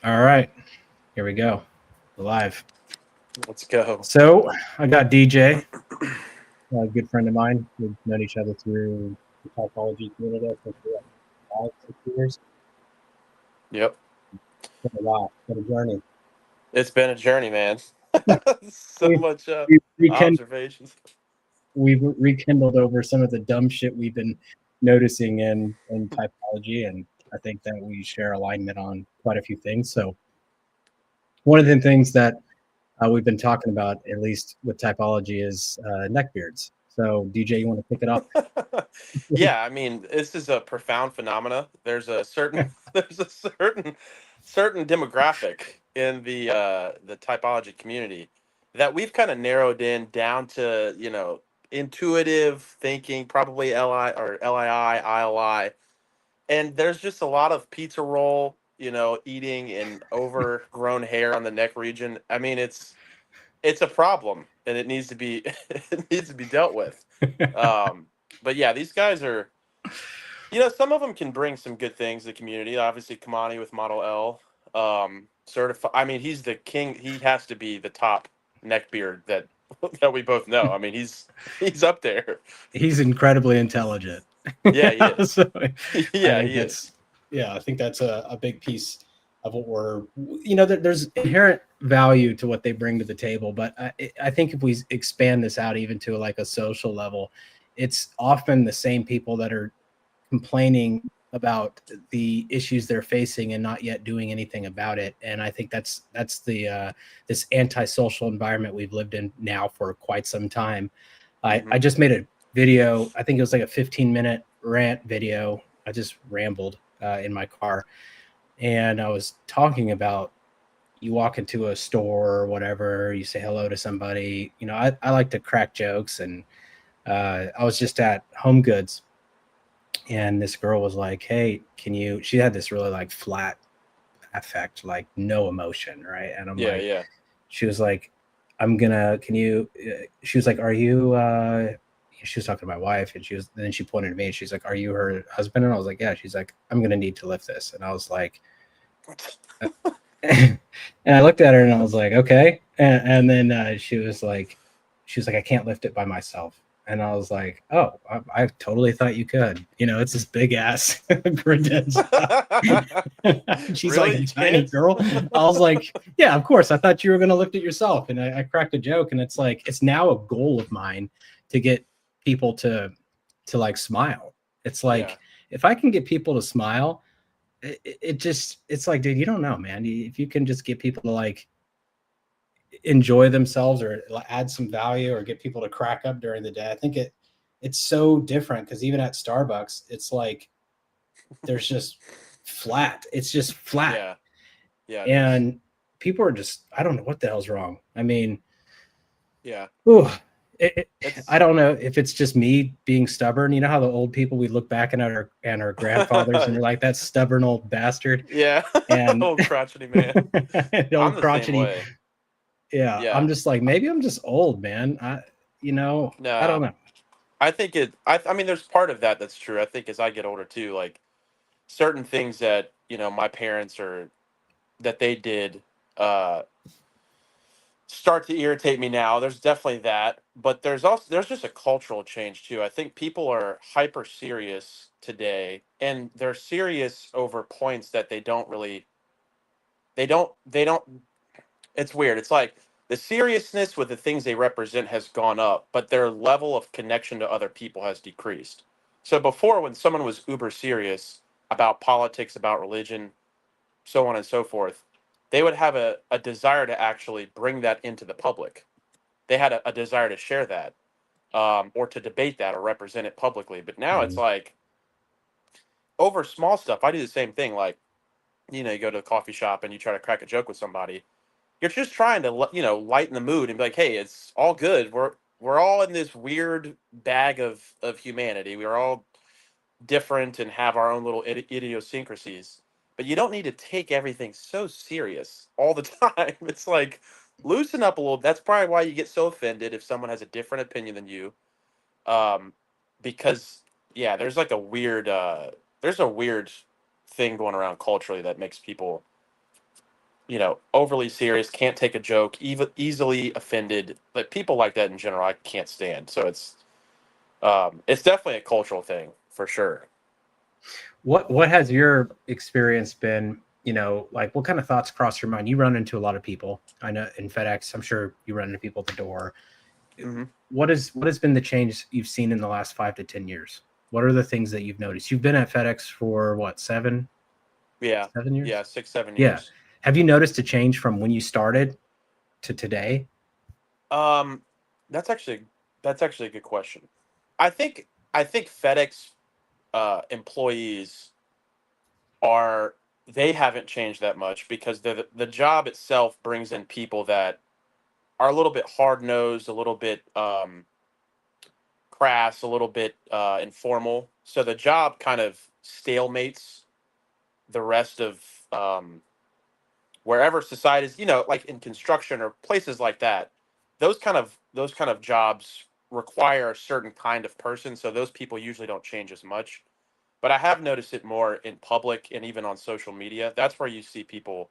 All right, here we go. We're live. Let's go. So I got DJ, a good friend of mine. We've known each other through the typology community. I think for like 5, 6 years. Yep. It's been a while. It's been a journey. It's been a journey, man. So We've, much we've, rekindled, observations. we've rekindled over some of the dumb shit we've been noticing in typology, and I think that we share alignment on quite a few things. So one of the things that we've been talking about, at least with typology, is neckbeards. So, DJ, you want to pick it up? Yeah, I mean, this is a profound phenomena. There's a certain demographic in the typology community that we've kind of narrowed in down to, intuitive thinking, probably LI or LII, ILI. And there's just a lot of pizza roll, eating and overgrown hair on the neck region. I mean, it's a problem and it needs to be it needs to be dealt with. Um, but yeah, these guys are, some of them can bring some good things to the community. Obviously, Kamani with Model L, certified. I mean, he's the king. He has to be the top neckbeard that that we both know. I mean, he's up there. He's incredibly intelligent. Yeah, he is. So I Yeah, think he is. that's yeah, I think that's a big piece of what we're there's inherent value to what they bring to the table, but I think if we expand this out even to like a social level, it's often the same people that are complaining about the issues they're facing and not yet doing anything about it. And I think that's the this antisocial environment we've lived in now for quite some time. I just made a video. I think it was like a 15-minute rant video. I just rambled in my car, and I was talking about you walk into a store or whatever, you say hello to somebody. I like to crack jokes, and I was just at Home Goods, and this girl was like, "Hey, can you?" She had this really like flat affect, like no emotion, right? And I'm Yeah, like, yeah. she was like, "I'm gonna. Can you?" She was like, "Are you?" She was talking to my wife, and then she pointed at me, and she's like, "Are you her husband?" And I was like, "Yeah." She's like, "I'm gonna need to lift this," and I was like, and I looked at her, and I was like, "Okay," and then she was like, "I can't lift it by myself." And I was like, "Oh, I totally thought you could. It's this big ass credenza." She's like Really, a you tiny can't? girl. I was like, "Yeah, of course. I thought you were gonna lift it yourself." And I cracked a joke, and it's like it's now a goal of mine to get people to like smile. It's Yeah, like if I can get people to smile, it's like, dude, you don't know, man. If you can just get people to like enjoy themselves or add some value or get people to crack up during the day, I think it's so different because even at Starbucks, it's like there's just flat. It's just flat, yeah, yeah. It is. and people are just I don't know what the hell's wrong. I mean, Yeah, ooh, I it's don't know if it's just me being stubborn. You know how the old people we look back at our grandfathers and they're like that stubborn old bastard, yeah. and Old crotchety man. the I'm old the same crotchety. way. Yeah, I'm Yeah. just like maybe I'm just old, man. I don't Nah. know. I think I mean, there's part of that that's true. I think as I get older too, like certain things that my parents or that they did uh, start to irritate me now. There's definitely that, but there's just a cultural change too. I think people are hyper serious today, and they're serious over points that they don't. It's weird. It's like the seriousness with the things they represent has gone up, but their level of connection to other people has decreased. So before, when someone was uber serious about politics, about religion, so on and so forth, they would have a desire to actually bring that into the public. They had a desire to share that, or to debate that or represent it publicly. But now it's Mhm. like over small stuff. I do the same thing. Like, you go to a coffee shop and you try to crack a joke with somebody. You're just trying to lighten the mood and be like, hey, it's all good. We're all in this weird bag of humanity. We're all different and have our own little idiosyncrasies. But you don't need to take everything so serious all the time. It's like loosen up a little. That's probably why you get so offended if someone has a different opinion than you. Um, because yeah, there's a weird thing going around culturally that makes people overly serious, can't take a joke, easily offended. Like people like that in general, I can't stand. So it's definitely a cultural thing for sure. What has your experience been? Like what kind of thoughts cross your mind? You run into a lot of people. I know in FedEx, I'm sure you run into people at the door. Hmm. What has been the change you've seen in the last 5 to 10 years? What are the things that you've noticed? You've been at FedEx for what, Yeah, 7 years? yeah, 6, 7 Yeah. years. Have you noticed a change from when you started to today? Um, that's actually that's actually a good question. I think I think FedEx employees are they haven't changed that much because the job itself brings in people that are a little bit hard nosed, a little bit crass, a little bit informal. So the job kind of stalemates the rest of um, wherever societies, like in construction or places like that. Those kind of jobs require a certain kind of person, so those people usually don't change as much. But I have noticed it more in public and even on social media. That's where you see people.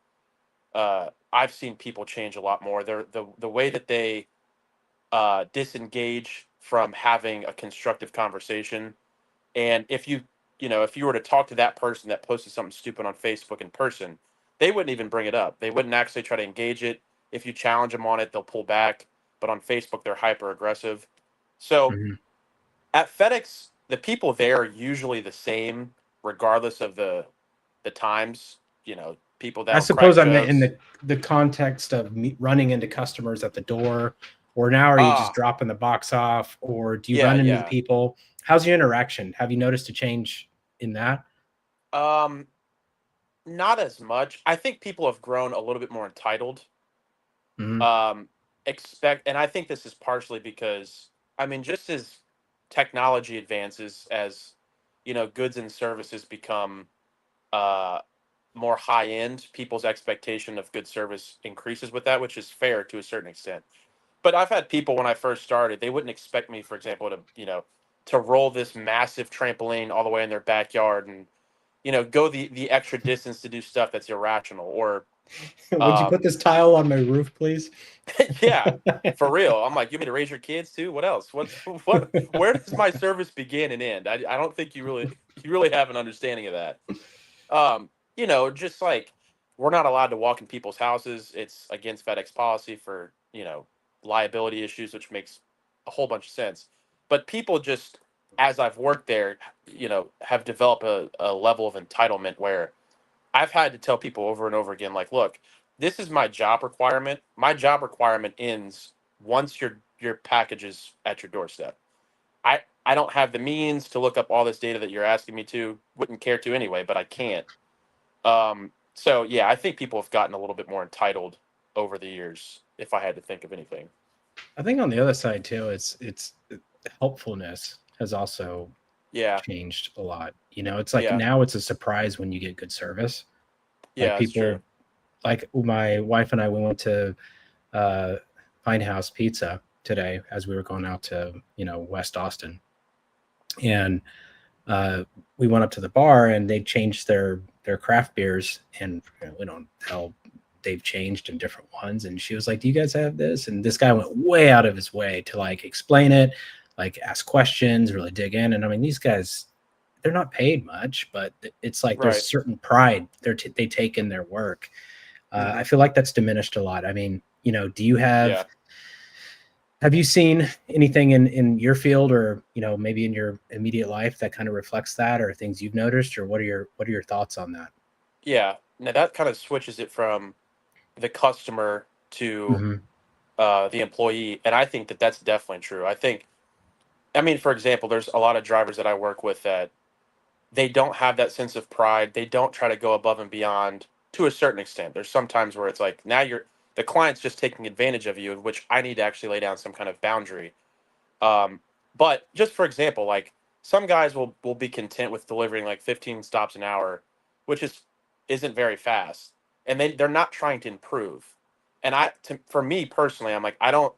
I've seen people change a lot more. The way that they disengage from having a constructive conversation. And if you were to talk to that person that posted something stupid on Facebook in person, they wouldn't even bring it up. They wouldn't actually try to engage it. If you challenge them on it, they'll pull back. But on Facebook, they're hyper aggressive. So Mhm. at FedEx, the people there are usually the same, regardless of the times. People I that'll crack suppose I meant in jokes. the context of me running into customers at the door, or now are you just Ah, dropping the box off, or do you yeah, run into the yeah. people? How's your interaction? Have you noticed a change in that? Um, Not as much. I think people have grown a little bit more entitled. Mhm. Um, and I think this is partially because, I mean, just as technology advances, as goods and services become uh, more high end, people's expectation of good service increases with that, which is fair to a certain extent. But I've had people when I first started, they wouldn't expect me, for example, to roll this massive trampoline all the way in their backyard and go the extra distance to do stuff that's irrational or Would you put um this tile on my roof, please? yeah, for real. I'm like, you want me to raise your kids too? What else? Where does my service begin and end? I don't think you really have an understanding of that. Just like we're not allowed to walk in people's houses. It's against FedEx policy for, liability issues, which makes a whole bunch of sense. But people just, as I've worked there, have developed a level of entitlement where I've had to tell people over and over again, like, look, this is my job requirement. My job requirement ends once your package is at your doorstep. I don't have the means to look up all this data that you're asking me to. Wouldn't care to anyway, but I can't. So yeah, I think people have gotten a little bit more entitled over the years, if I had to think of anything. I think on the other side too, it's helpfulness has also Yeah, changed a lot. It's like yeah, now it's a surprise when you get good service. Like yeah, that's true. people, like my wife and I, we went to uh, Pine House Pizza today as we were going out to West Austin, and uh, we went up to the bar and they changed their craft beers, and we don't tell they've changed in different ones. And she was like, "Do you guys have this?" And this guy went way out of his way to like explain it, like ask questions, really dig in. And I mean, these guys, they're not paid much, but it's like there's Right. certain pride they take in their work. I Hmm. feel like that's diminished a lot. I mean, do you Yeah. have you seen anything in your field or maybe in your immediate life that kind of reflects that, or things you've noticed, or what are your thoughts on that? Yeah. Now that kind of switches it from the customer to Hmm. the employee, and I think that that's definitely true. I mean, for example, there's a lot of drivers that I work with that they don't have that sense of pride. They don't try to go above and beyond to a certain extent. There's some times where it's like now the client's just taking advantage of you, in which I need to actually lay down some kind of boundary. Um, but just for example, like some guys will be content with delivering like 15 stops an hour, which isn't very fast, and they're not trying to improve. And for me personally, I'm like, I don't.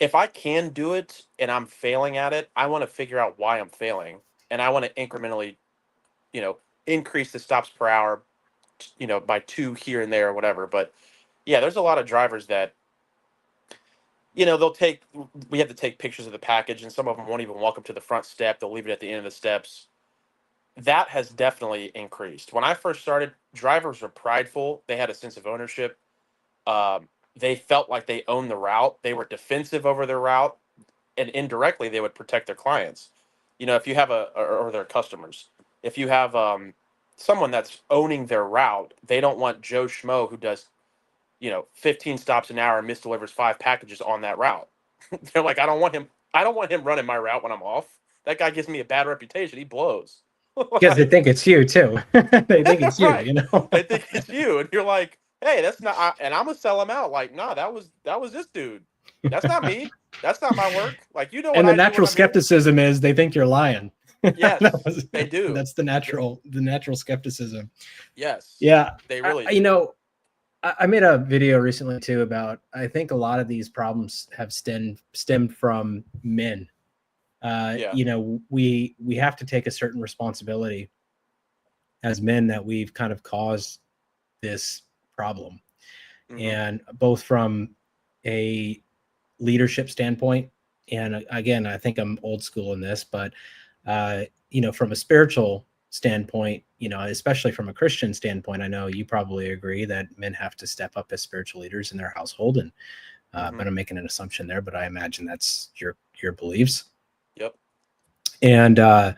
If I can do it and I'm failing at it, I want to figure out why I'm failing, and I want to incrementally, you know, increase the stops per hour, by two here and there or whatever. But Yeah, there's a lot of drivers that, we have to take pictures of the package, and some of them won't even walk up to the front step. They'll leave it at the end of the steps. That has definitely increased. When I first started, drivers were prideful. They had a sense of ownership. They felt like they owned the route. They were defensive over their route, and indirectly, they would protect their clients. If you have or their customers, if you have someone that's owning their route, they don't want Joe Schmo who does 15 stops an hour and misdelivers 5 packages on that route. They're like, I don't want him. I don't want him running my route when I'm off. That guy gives me a bad reputation. He blows. Because they think it's you too. They think it's you, Right. you know. They think it's you, and you're like, hey, that's not. And I'm gonna sell him out. Like, nah, that was this dude. That's not me. That's not my work. Like, what And the I do natural when I'm here. skepticism is they think you're lying. Yes, they do. That's the natural skepticism. Yes. Yeah. They really do. I made a video recently too about, I think a lot of these problems have stemmed from men. We have to take a certain responsibility as men that we've kind of caused this problem. Mhm. And both from a leadership standpoint, and again, I think I'm old school in this, but from a spiritual standpoint, especially from a Christian standpoint, I know you probably agree that men have to step up as spiritual leaders in their household, and but I'm making an assumption there, but I imagine that's your beliefs. Yep. And I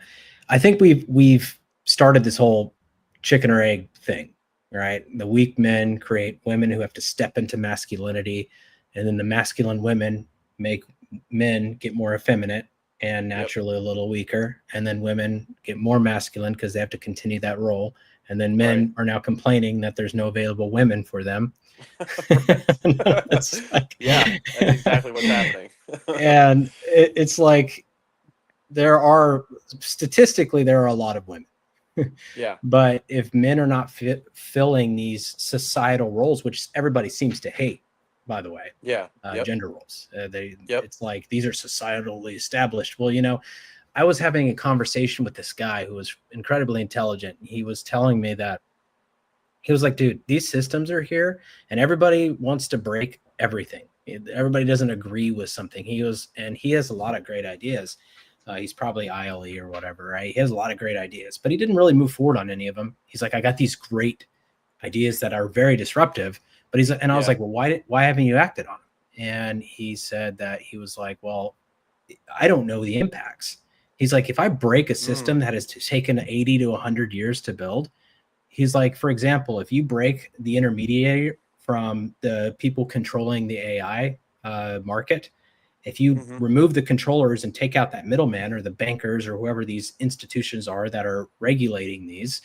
think we've started this whole chicken or egg thing, right? The weak men create women who have to step into masculinity, and then the masculine women make men get more effeminate and naturally a little weaker, and then women get more masculine because they have to continue that role, and then men are now complaining that there's no available women for them. That's exactly what's happening. And it's like statistically there are a lot of women. Yeah. But if men are not filling these societal roles, which everybody seems to hate, by the way, gender roles, it's like these are societally established. Well, I was having a conversation with this guy who was incredibly intelligent. He was telling me that he was like, dude, these systems are here and everybody wants to break everything. Everybody doesn't agree with something. He has a lot of great ideas. He's probably ILE or whatever, right? He has a lot of great ideas, but he didn't really move forward on any of them. He's like, I got these great ideas that are very disruptive, but I was like, well, why haven't you acted on them? And he said that he was like, well, I don't know the impacts. He's like, if I break a system that has taken 80 to 100 years to build, he's like, for example, if you break the intermediary from the people controlling the AI market, if you remove the controllers and take out that middleman or the bankers or whoever these institutions are that are regulating these,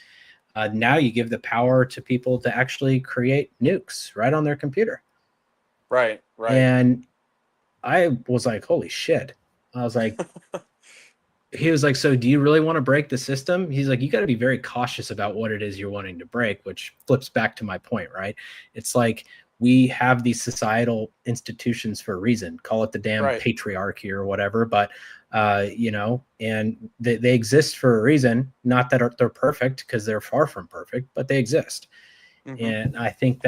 now you give the power to people to actually create nukes right on their computer. Right. And I was like, holy shit. I was like, he was like, so do you really want to break the system? He's like, you got to be very cautious about what it is you're wanting to break, which flips back to my point, right? It's like, we have these societal institutions for a reason, call it the damn patriarchy or whatever, but and they exist for a reason. Not that they're perfect, because they're far from perfect, but they exist. And I think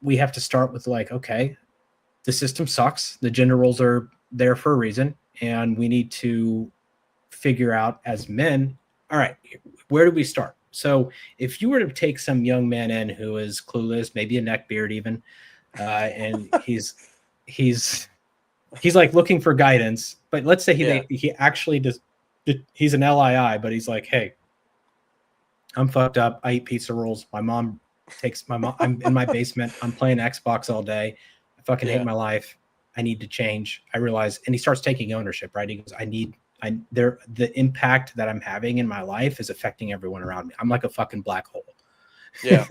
we have to start with like, okay, the system sucks. The gender roles are there for a reason. And we need to figure out as men, all right, where do we start? So if you were to take some young man in who is clueless, maybe a neckbeard even, and he's like looking for guidance, but let's say he actually does, he's an LII, but he's like, hey, I'm fucked up. I eat pizza rolls. I'm in my basement. I'm playing Xbox all day. I fucking hate my life. I need to change. I realize, and he starts taking ownership, right? He goes, the impact that I'm having in my life is affecting everyone around me. I'm like a fucking black hole. Yeah.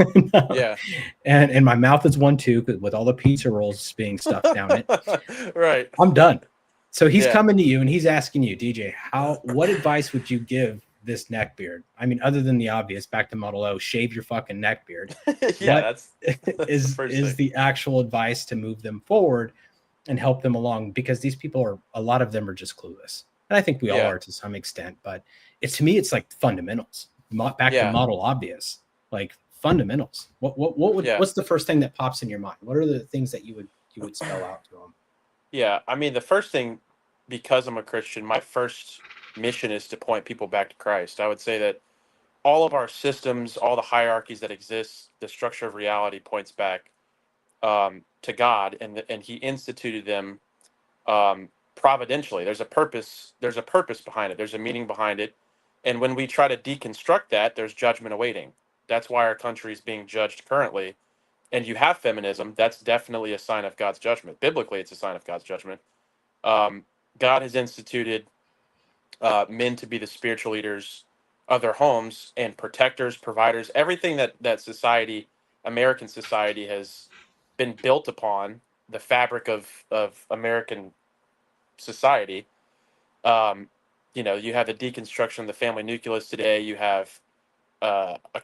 And my mouth is one too, with all the pizza rolls being stuffed down it. Right. I'm done. So he's coming to you and he's asking you, DJ, what advice would you give this neckbeard? I mean, other than the obvious, back to Model O, shave your fucking neckbeard. That's is the actual advice to move them forward and help them along, because these people a lot of them are just clueless. And I think we all are to some extent, but to me, it's like fundamentals. Back to Model Obvious, like fundamentals. Yeah. What's the first thing that pops in your mind? What are the things that you would spell out to them? Yeah, I mean, the first thing, because I'm a Christian, my first mission is to point people back to Christ. I would say that all of our systems, all the hierarchies that exist, the structure of reality points back to God, and He instituted them providentially. There's a purpose. There's a purpose behind it. There's a meaning behind it. And when we try to deconstruct that, there's judgment awaiting. That's why our country is being judged currently. And you have feminism. That's definitely a sign of God's judgment. Biblically, it's a sign of God's judgment. Um, God has instituted men to be the spiritual leaders of their homes and protectors, providers, everything that society, American society, has been built upon, the fabric of American society. Um, you have the deconstruction of the family nucleus today. You have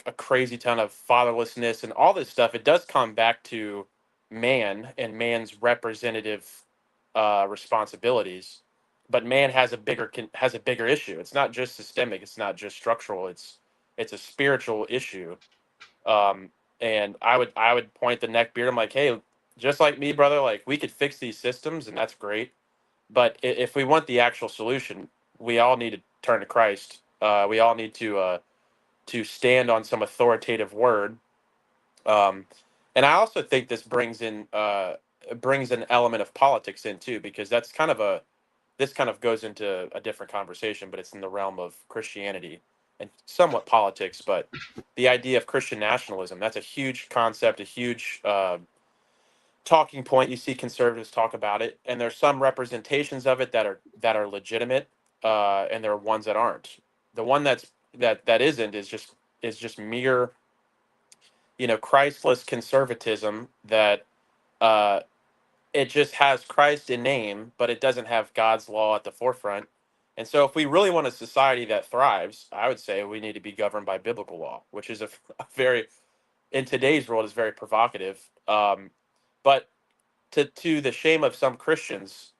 a crazy ton of fatherlessness and all this stuff. It does come back to man and man's representative responsibilities, but man has a bigger issue. It's not just systemic. It's not just structural. It's a spiritual issue. Um, and I would point the neck beard. I'm like, hey, just like me, brother. Like, we could fix these systems, and that's great. But if we want the actual solution, we all need to turn to Christ. We all need to stand on some authoritative word. Um, and I also think this brings an element of politics in too, because that's kind of a this kind of goes into a different conversation, but it's in the realm of Christianity and somewhat politics. But the idea of Christian nationalism, that's a huge concept, a huge talking point. You see conservatives talk about it, and there's some representations of it that are legitimate, and there are ones that aren't. The one that isn't is just mere, Christless conservatism that uh, it just has Christ in name, but it doesn't have God's law at the forefront. And so, if we really want a society that thrives, I would say we need to be governed by biblical law, which is a very, in today's world, is very provocative. But to the shame of some Christians,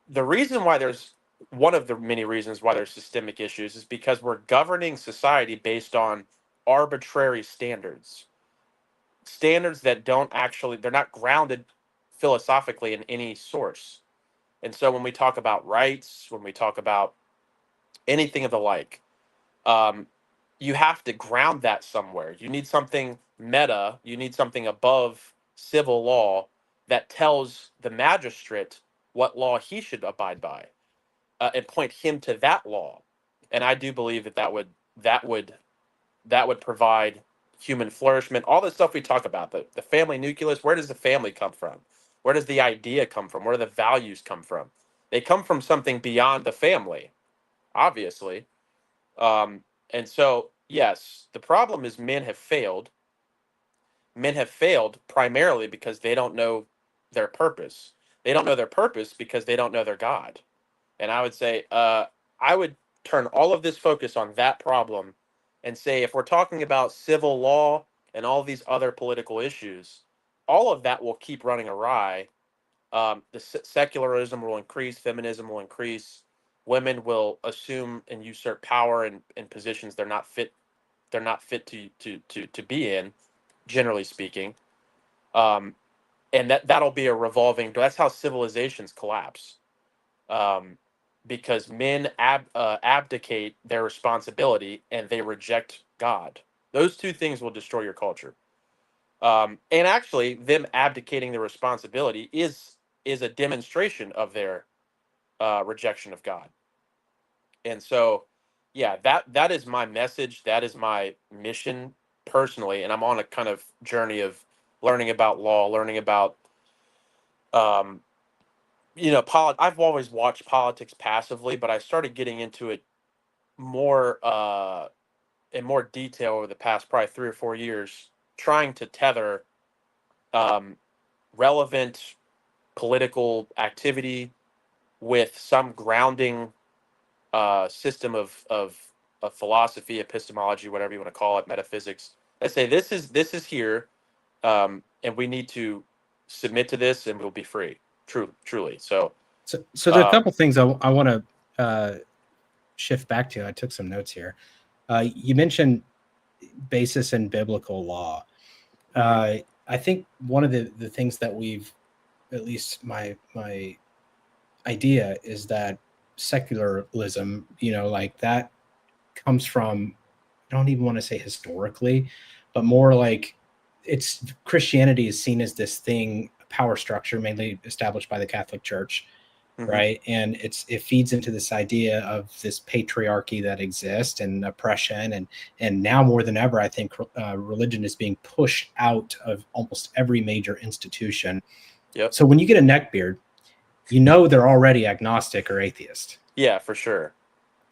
the reason why there's one of the many reasons why there's systemic issues is because we're governing society based on arbitrary standards that they're not grounded philosophically in any source. And so when we talk about rights, when we talk about anything of the like, um, you have to ground that somewhere. You need something meta, you need something above civil law that tells the magistrate what law he should abide by, and point him to that law. And I do believe that would provide human flourishment. All the stuff we talk about, the family nucleus, where does the family come from? Where does the idea come from? Where do the values come from? They come from something beyond the family, obviously. And so, yes, the problem is men have failed. Men have failed primarily because they don't know their purpose. They don't know their purpose because they don't know their God. And I would say, I would turn all of this focus on that problem and say, if we're talking about civil law and all these other political issues, all of that will keep running awry. The secularism will increase, feminism will increase, women will assume and usurp power in positions they're not fit to be in, generally speaking. Um, and that'll be a revolving. That's how civilizations collapse. Um, because men abdicate their responsibility and they reject God. Those two things will destroy your culture. And actually, them abdicating their responsibility is a demonstration of their rejection of God. And so, yeah, that is my message. That is my mission personally. And I'm on a kind of journey of learning about law, learning about um, I've always watched politics passively, but I started getting into it more in more detail over the past probably 3 or 4 years, trying to tether um, relevant political activity with some grounding system of philosophy, epistemology, whatever you want to call it, metaphysics. I say this is here, and we need to submit to this, and we'll be free. Truly. So there are a Um, couple things I want to shift back to. I took some notes here. You mentioned basis in biblical law. Mhm. I think one of the things that we've, at least my idea is that secularism, like that comes from, I don't even want to say historically, but more like it's Christianity is seen as this thing, power structure mainly established by the Catholic Church, Mhm. right? And it feeds into this idea of this patriarchy that exists and oppression, and now more than ever, I think religion is being pushed out of almost every major institution. Yep. So when you get a neckbeard, they're already agnostic or atheist. Yeah, for sure.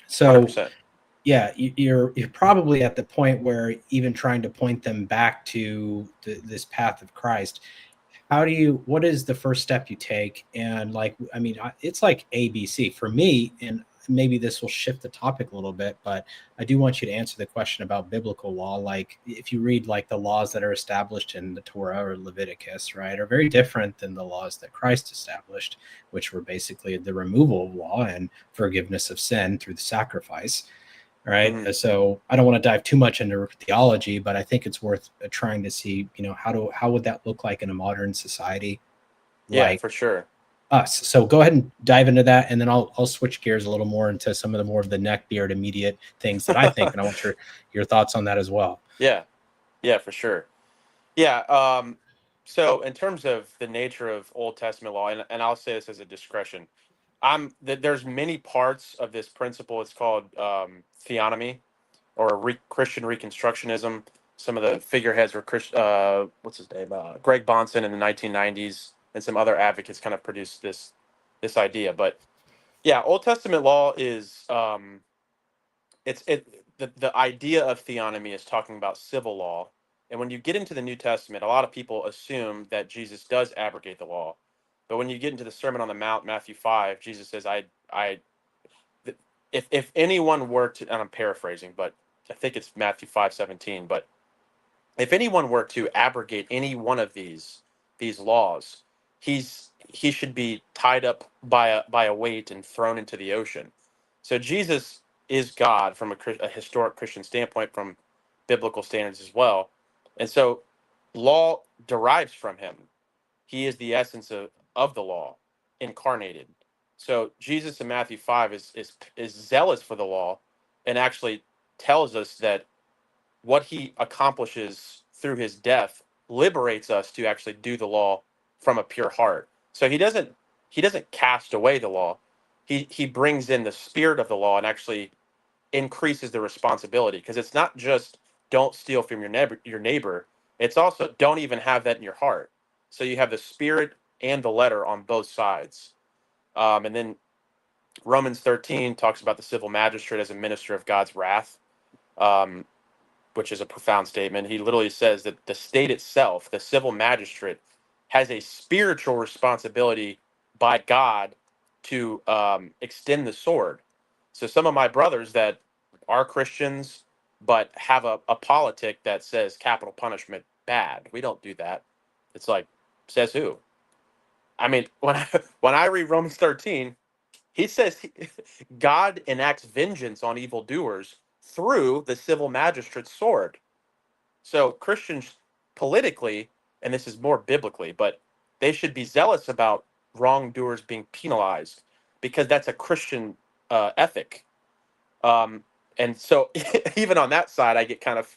So 100%. yeah, you're probably at the point where even trying to point them back to this path of Christ, what is the first step you take? And like, I mean, it's like ABC for me, and maybe this will shift the topic a little bit, but I do want you to answer the question about biblical law. Like, if you read like the laws that are established in the Torah or Leviticus, right, are very different than the laws that Christ established, which were basically the removal of law and forgiveness of sin through the sacrifice. Right. Mhm. So I don't want to dive too much into theology, but I think it's worth trying to see, how would that look like in a modern society Yeah, like for sure. us? So go ahead and dive into that, and then I'll switch gears a little more into some of the more of the neck beard immediate things that I think, and I want your thoughts on that as well. Yeah. Yeah, for sure. Yeah. So in terms of the nature of Old Testament law, and I'll say this as a discretion, there's many parts of this principle. It's called theonomy or Christian Reconstructionism. Some of the figureheads were what's his name? Greg Bonson in the 1990s, and some other advocates kind of produced this idea. But yeah, Old Testament law is the idea of theonomy is talking about civil law. And when you get into the New Testament, a lot of people assume that Jesus does abrogate the law. But when you get into the Sermon on the Mount, Matthew 5, Jesus says, if anyone were to, and I'm paraphrasing, but I think it's Matthew 5:17, but if anyone were to abrogate any one of these laws, he should be tied up by a weight and thrown into the ocean. So Jesus is God from a historic Christian standpoint, from biblical standards as well, and so law derives from him. He is the essence of the law incarnated. So Jesus in Matthew 5 is zealous for the law, and actually tells us that what he accomplishes through his death liberates us to actually do the law from a pure heart. So he doesn't cast away the law. He brings in the spirit of the law and actually increases the responsibility, because it's not just don't steal from your neighbor. It's also don't even have that in your heart. So you have the spirit and the letter on both sides. And then Romans 13 talks about the civil magistrate as a minister of God's wrath. Um, which is a profound statement. He literally says that the state itself, the civil magistrate, has a spiritual responsibility by God to extend the sword. So some of my brothers that are Christians but have a politic that says capital punishment bad. We don't do that. It's like, says who? I mean, when I read Romans 13, he says God enacts vengeance on evildoers through the civil magistrate's sword. So Christians politically, and this is more biblically, but they should be zealous about wrongdoers being penalized, because that's a Christian ethic. Um, and so even on that side, I get kind of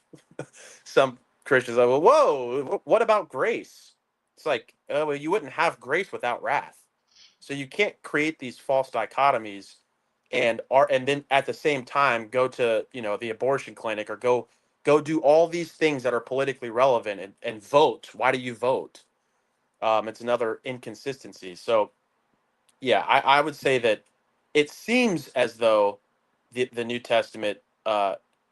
some Christians like, well, whoa, what about grace? It's like, oh, well, you wouldn't have grace without wrath. So you can't create these false dichotomies and then at the same time go to the abortion clinic, or go do all these things that are politically relevant, and vote. Why do you vote? It's another inconsistency. So yeah, I would say that it seems as though the New Testament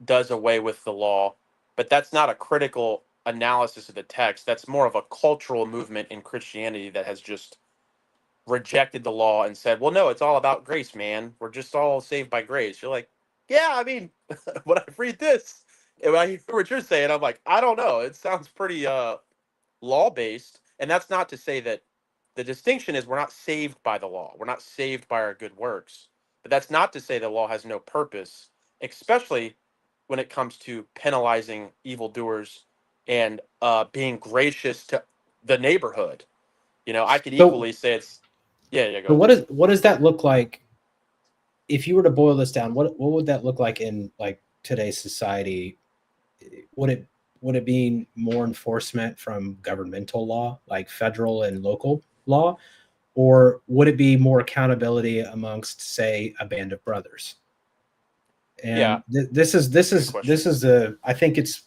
does away with the law, but that's not a critical analysis of the text. That's more of a cultural movement in Christianity that has just rejected the law and said, well, no, it's all about grace, man. We're just all saved by grace. You're like, yeah, I mean, when I read this, and when I hear what you're saying, I'm like, I don't know. It sounds pretty law based. And that's not to say that the distinction is we're not saved by the law. We're not saved by our good works. But that's not to say the law has no purpose, especially when it comes to penalizing evildoers and being gracious to the neighborhood. I could So, equally say it's yeah, go so ahead. what does that look like if you were to boil this down? What would that look like in like today's society? Would it would it be more enforcement from governmental law, like federal and local law, or would it be more accountability amongst, say, a band of brothers? Yeah, And this is this good is question. this is the I think it's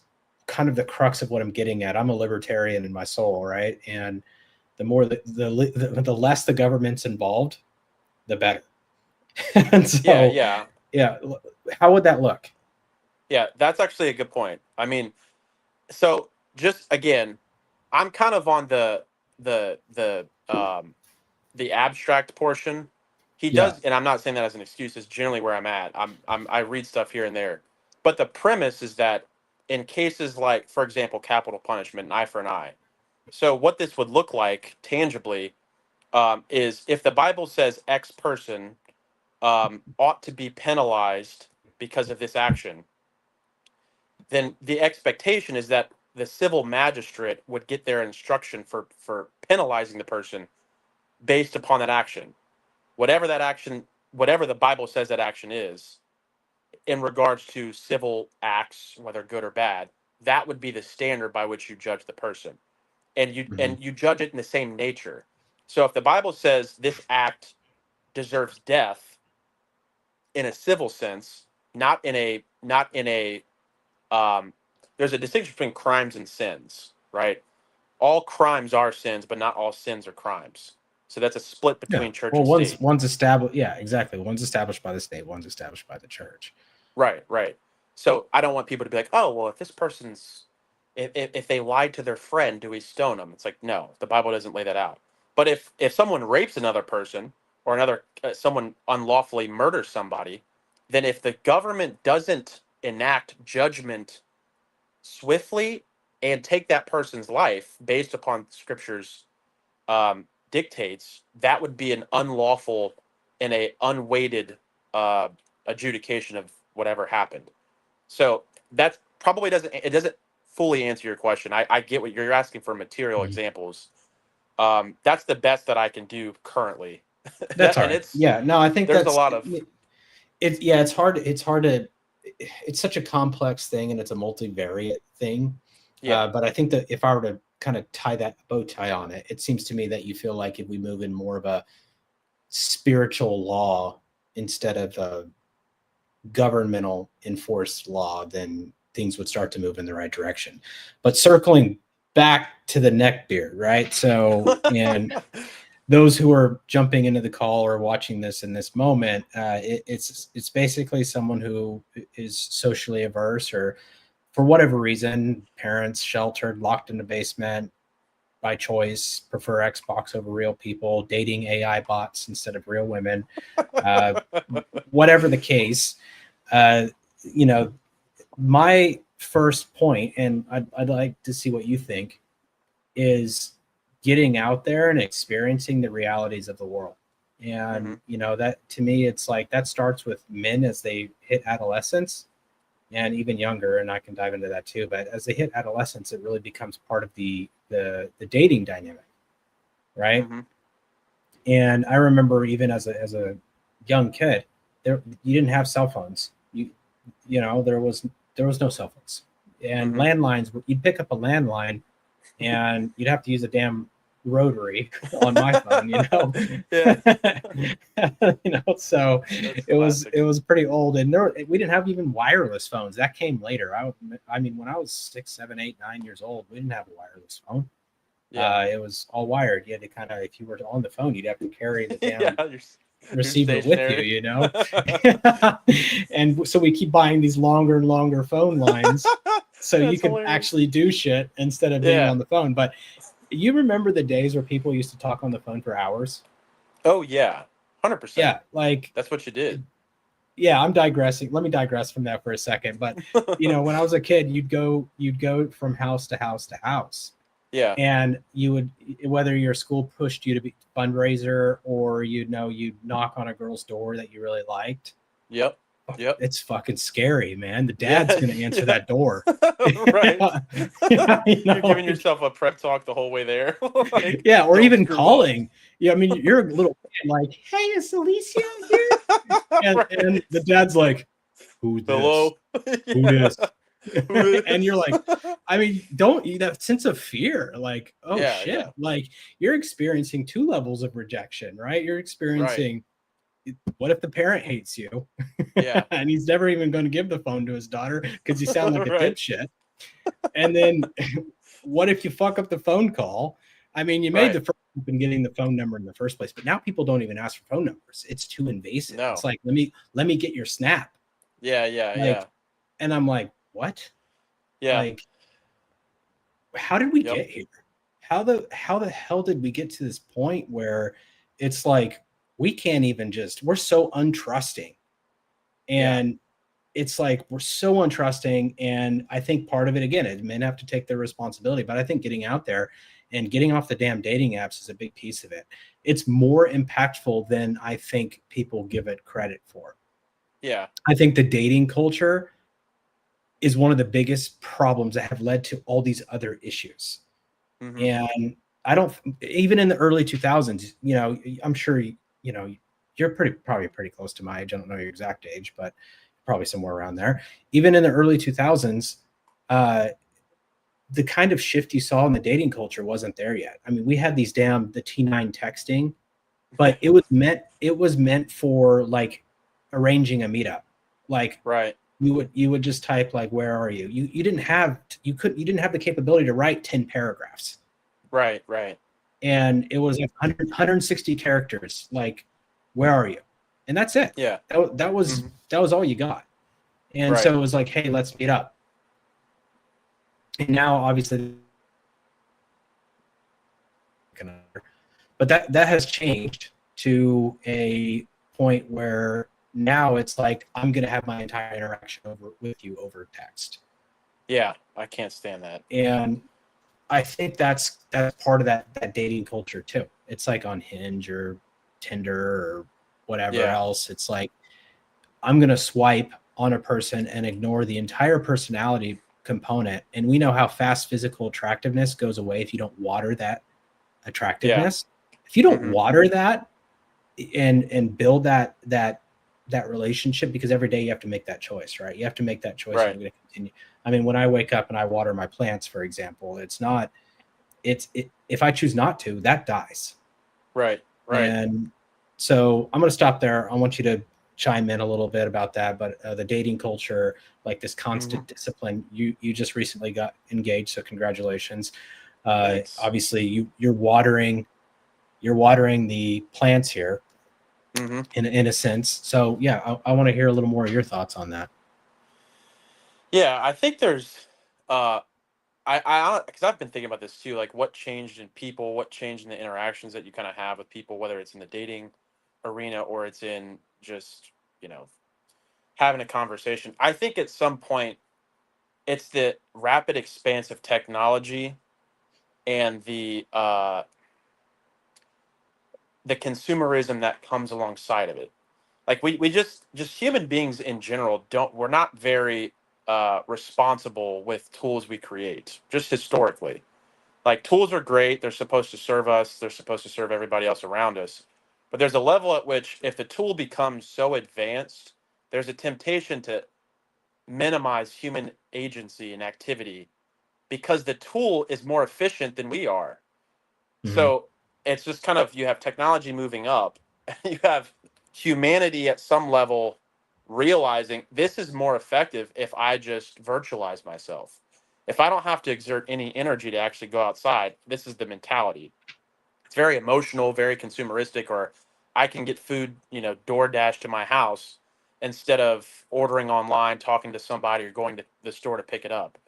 kind of the crux of what I'm getting at. I'm a libertarian in my soul, right? And the more the less the government's involved, the better. And Yeah, so, yeah, yeah, how would that look? yeah. That's actually a good point. I mean, so just again, I'm kind of on the the um the abstract portion. He Yeah, does, and I'm not saying that as an excuse. Is generally where I'm at. I read stuff here and there, but the premise is that in cases like, for example, capital punishment, an eye for an eye. So what this would look like tangibly is if the Bible says X person ought to be penalized because of this action, then the expectation is that the civil magistrate would get their instruction for penalizing the person based upon that action, whatever that action, whatever the Bible says that action is, in regards to civil acts, whether good or bad. That would be the standard by which you judge the person, and you mhm, and you judge it in the same nature. So if the Bible says this act deserves death in a civil sense, not in a um, there's a distinction between crimes and sins, right? All crimes are sins, but not all sins are crimes. So that's a split yeah. between church Well, and state. one's established. Yeah, exactly. One's established by the state. One's established by the church. Right, right. So I don't want people to be like, oh, well, if this person's, if they lied to their friend, do we stone them? It's like, no, the Bible doesn't lay that out. But if someone rapes another person or another someone unlawfully murders somebody, then if the government doesn't enact judgment swiftly and take that person's life based upon scriptures dictates, that would be an unlawful and a unweighted uh, adjudication of whatever happened. So that probably doesn't fully answer your question. I get what you're asking for material Mhm. examples. That's the best that I can do currently. That's all And right. Yeah, no, I think there's a that's lot of it's yeah, it's hard. It's hard to. It's such a complex thing, and it's a multivariate thing. yeah. But I think that if I were to kind of tie that bow tie on it, it seems to me that you feel like if we move in more of a spiritual law instead of a governmental enforced law, then things would start to move in the right direction. But circling back to the neck beard, right? So, and those who are jumping into the call or watching this in this moment, it's basically someone who is socially averse or for whatever reason, parents sheltered, locked in the basement by choice, prefer Xbox over real people, dating AI bots instead of real women, uh, whatever the case. Uh, you know, my first point, and I'd like to see what you think, is getting out there and experiencing the realities of the world. And Mhm. that to me, it's like that starts with men as they hit adolescence and even younger, and I can dive into that too. But as they hit adolescence, it really becomes part of the dating dynamic, right? Mhm. And I remember even as a young kid, there you didn't have cell phones. There was no cell phones, and Mhm. landlines. You'd pick up a landline and you'd have to use a damn rotary on my phone, Yeah. so That's it classic. was pretty old, and we didn't have even wireless phones. That came later. I mean, when I was 6, 7, 8, 9 years old, we didn't have a wireless phone. Yeah. It was all wired. You had to kind of, if you were on the phone, you'd have to carry the Yeah. damn You're receiver with you, stationary. and so we keep buying these longer and longer phone lines so you That's could hilarious. actually do shit instead of being Yeah. on the phone. But you remember the days where people used to talk on the phone for hours? Oh yeah. 100%. Yeah, like, That's what you did. yeah, I'm digressing. Let me digress from that for a second. But when I was a kid, you'd go from house to house to house, Yeah. and you would, whether your school pushed you to be fundraiser or you'd knock on a girl's door that you really liked, Yep. Yep. it's fucking scary, man. The dad's Yeah. gonna answer Yeah. that door. Right. Yeah, You're giving like, yourself a prep talk the whole way there. Like, yeah, or don't even screw up. calling. Yeah, I mean, you're a little kid, like, hey, is Alicia here? And Right. the dad's like, who this? Hello. Who Yeah. this? Who And you're is? like, I mean, don't that sense of fear, like, oh Yeah. shit, Yeah. like you're experiencing two levels of rejection, right? You're Right. experiencing what if the parent hates you Yeah. and he's never even going to give the phone to his daughter because you sound like a Right. dipshit. And then what if you fuck up the phone call? I mean, you made Right. the first step in getting the phone number in the first place, but now people don't even ask for phone numbers. It's too invasive. It's No. like, let me get your snap. Yeah. Yeah. Like, Yeah. and I'm like, what? Yeah. Like, how did we Yep. get here? How the hell did we get to this point where it's like we can't even just we're so untrusting, Yeah. and it's like we're so untrusting. And I think part of it, again, is men have to take their responsibility, but I think getting out there and getting off the damn dating apps is a big piece of it. It's more impactful than I think people give it credit for. Yeah. I think the dating culture is one of the biggest problems that have led to all these other issues. Hmm. And I don't, even in the early 2000s, I'm sure, you're probably pretty close to my age. I don't know your exact age, but probably somewhere around there. Even in the early 2000s, the kind of shift you saw in the dating culture wasn't there yet. I mean, we had the T9 texting, but it was meant for like arranging a meetup. Like Right. you would just type like, where are you? You didn't have the capability to write 10 paragraphs. Right. Right. And it was like 160 characters, like, where are you? And that's it. Yeah. That was all you got. And Right. so it was like, hey, let's meet up. And now obviously, but that has changed to a point where now it's like I'm going to have my entire interaction with you over text. Yeah. I can't stand that. And I think that's part of that dating culture too. It's like on Hinge or Tinder or whatever Yeah. else. It's like I'm going to swipe on a person and ignore the entire personality component. And we know how fast physical attractiveness goes away if you don't water that Yeah. attractiveness. If you don't Hmm. water that and build that relationship, because every day you have to make that choice, right? You have to make that choice. I'm Right. going to continue. I mean, when I wake up and I water my plants, for example, if I choose not to, that dies. Right. Right. And so I'm going to stop there. I want you to chime in a little bit about that, but the dating culture, like this Hmm. constant discipline, you just recently got engaged, so congratulations. Thanks. Obviously you're watering the plants here Hmm. in a sense. So yeah, I want to hear a little more of your thoughts on that. Yeah. I think there's, uh, because I've been thinking about this too, like what changed in people, what changed in the interactions that you kind of have with people, whether it's in the dating arena or it's in just, you know, having a conversation. I think at some point it's the rapid expanse of technology and the consumerism that comes alongside of it. Like we just human beings in general don't we're not very responsible with tools we create, just historically. Like tools are great, they're supposed to serve us, they're supposed to serve everybody else around us. But there's a level at which if the tool becomes so advanced, there's a temptation to minimize human agency and activity because the tool is more efficient than we are. Mm-hmm. So it's just kind of you have technology moving up, you have humanity at some level realizing this is more effective if I just virtualize myself. If I don't have to exert any energy to actually go outside, this is the mentality. It's very emotional, very consumeristic, or I can get food, DoorDash to my house instead of ordering online, talking to somebody, or going to the store to pick it up.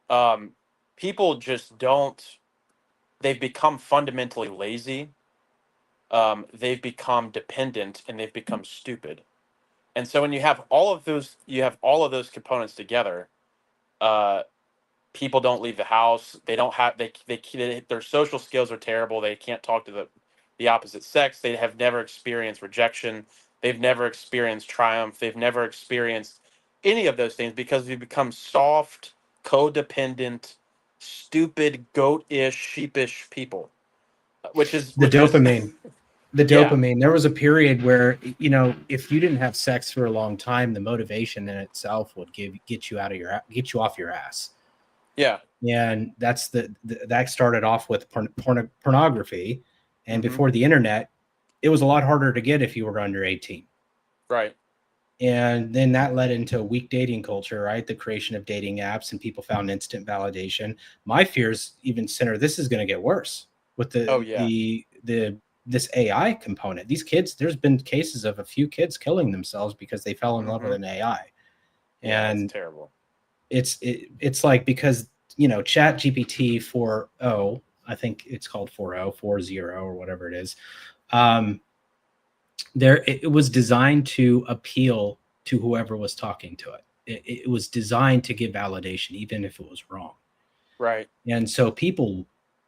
Um, People just don't, they've become fundamentally lazy. They've become dependent and they've become stupid. And so when you have all of those components together. Uh, People don't leave the house. They don't have their social skills are terrible. They can't talk to the opposite sex. They have never experienced rejection. They've never experienced triumph. They've never experienced any of those things because we become soft, codependent, stupid, goat-ish, sheepish people. The Which is dopamine. The yeah, dopamine. There was a period where, you know, if you didn't have sex for a long time, the motivation in itself would get you get you off your ass. yeah. And that's that started off with pornography, and Mm-hmm. before the internet, it was a lot harder to get if you were under 18. Right. And then that led into weak dating culture, right? The creation of dating apps, and people found instant validation. My fears even center this is going to get worse with Oh yeah. the this AI component. These kids, there's been cases of a few kids killing themselves because they fell in love with Mm-hmm. an AI. Yeah, that's And terrible. it's like, because, you know, Chat GPT 4.0, I think it's called 4.0, 4.0 or whatever it is. It was designed to appeal to whoever was talking to it. It was designed to give validation, even if it was wrong. Right. And so people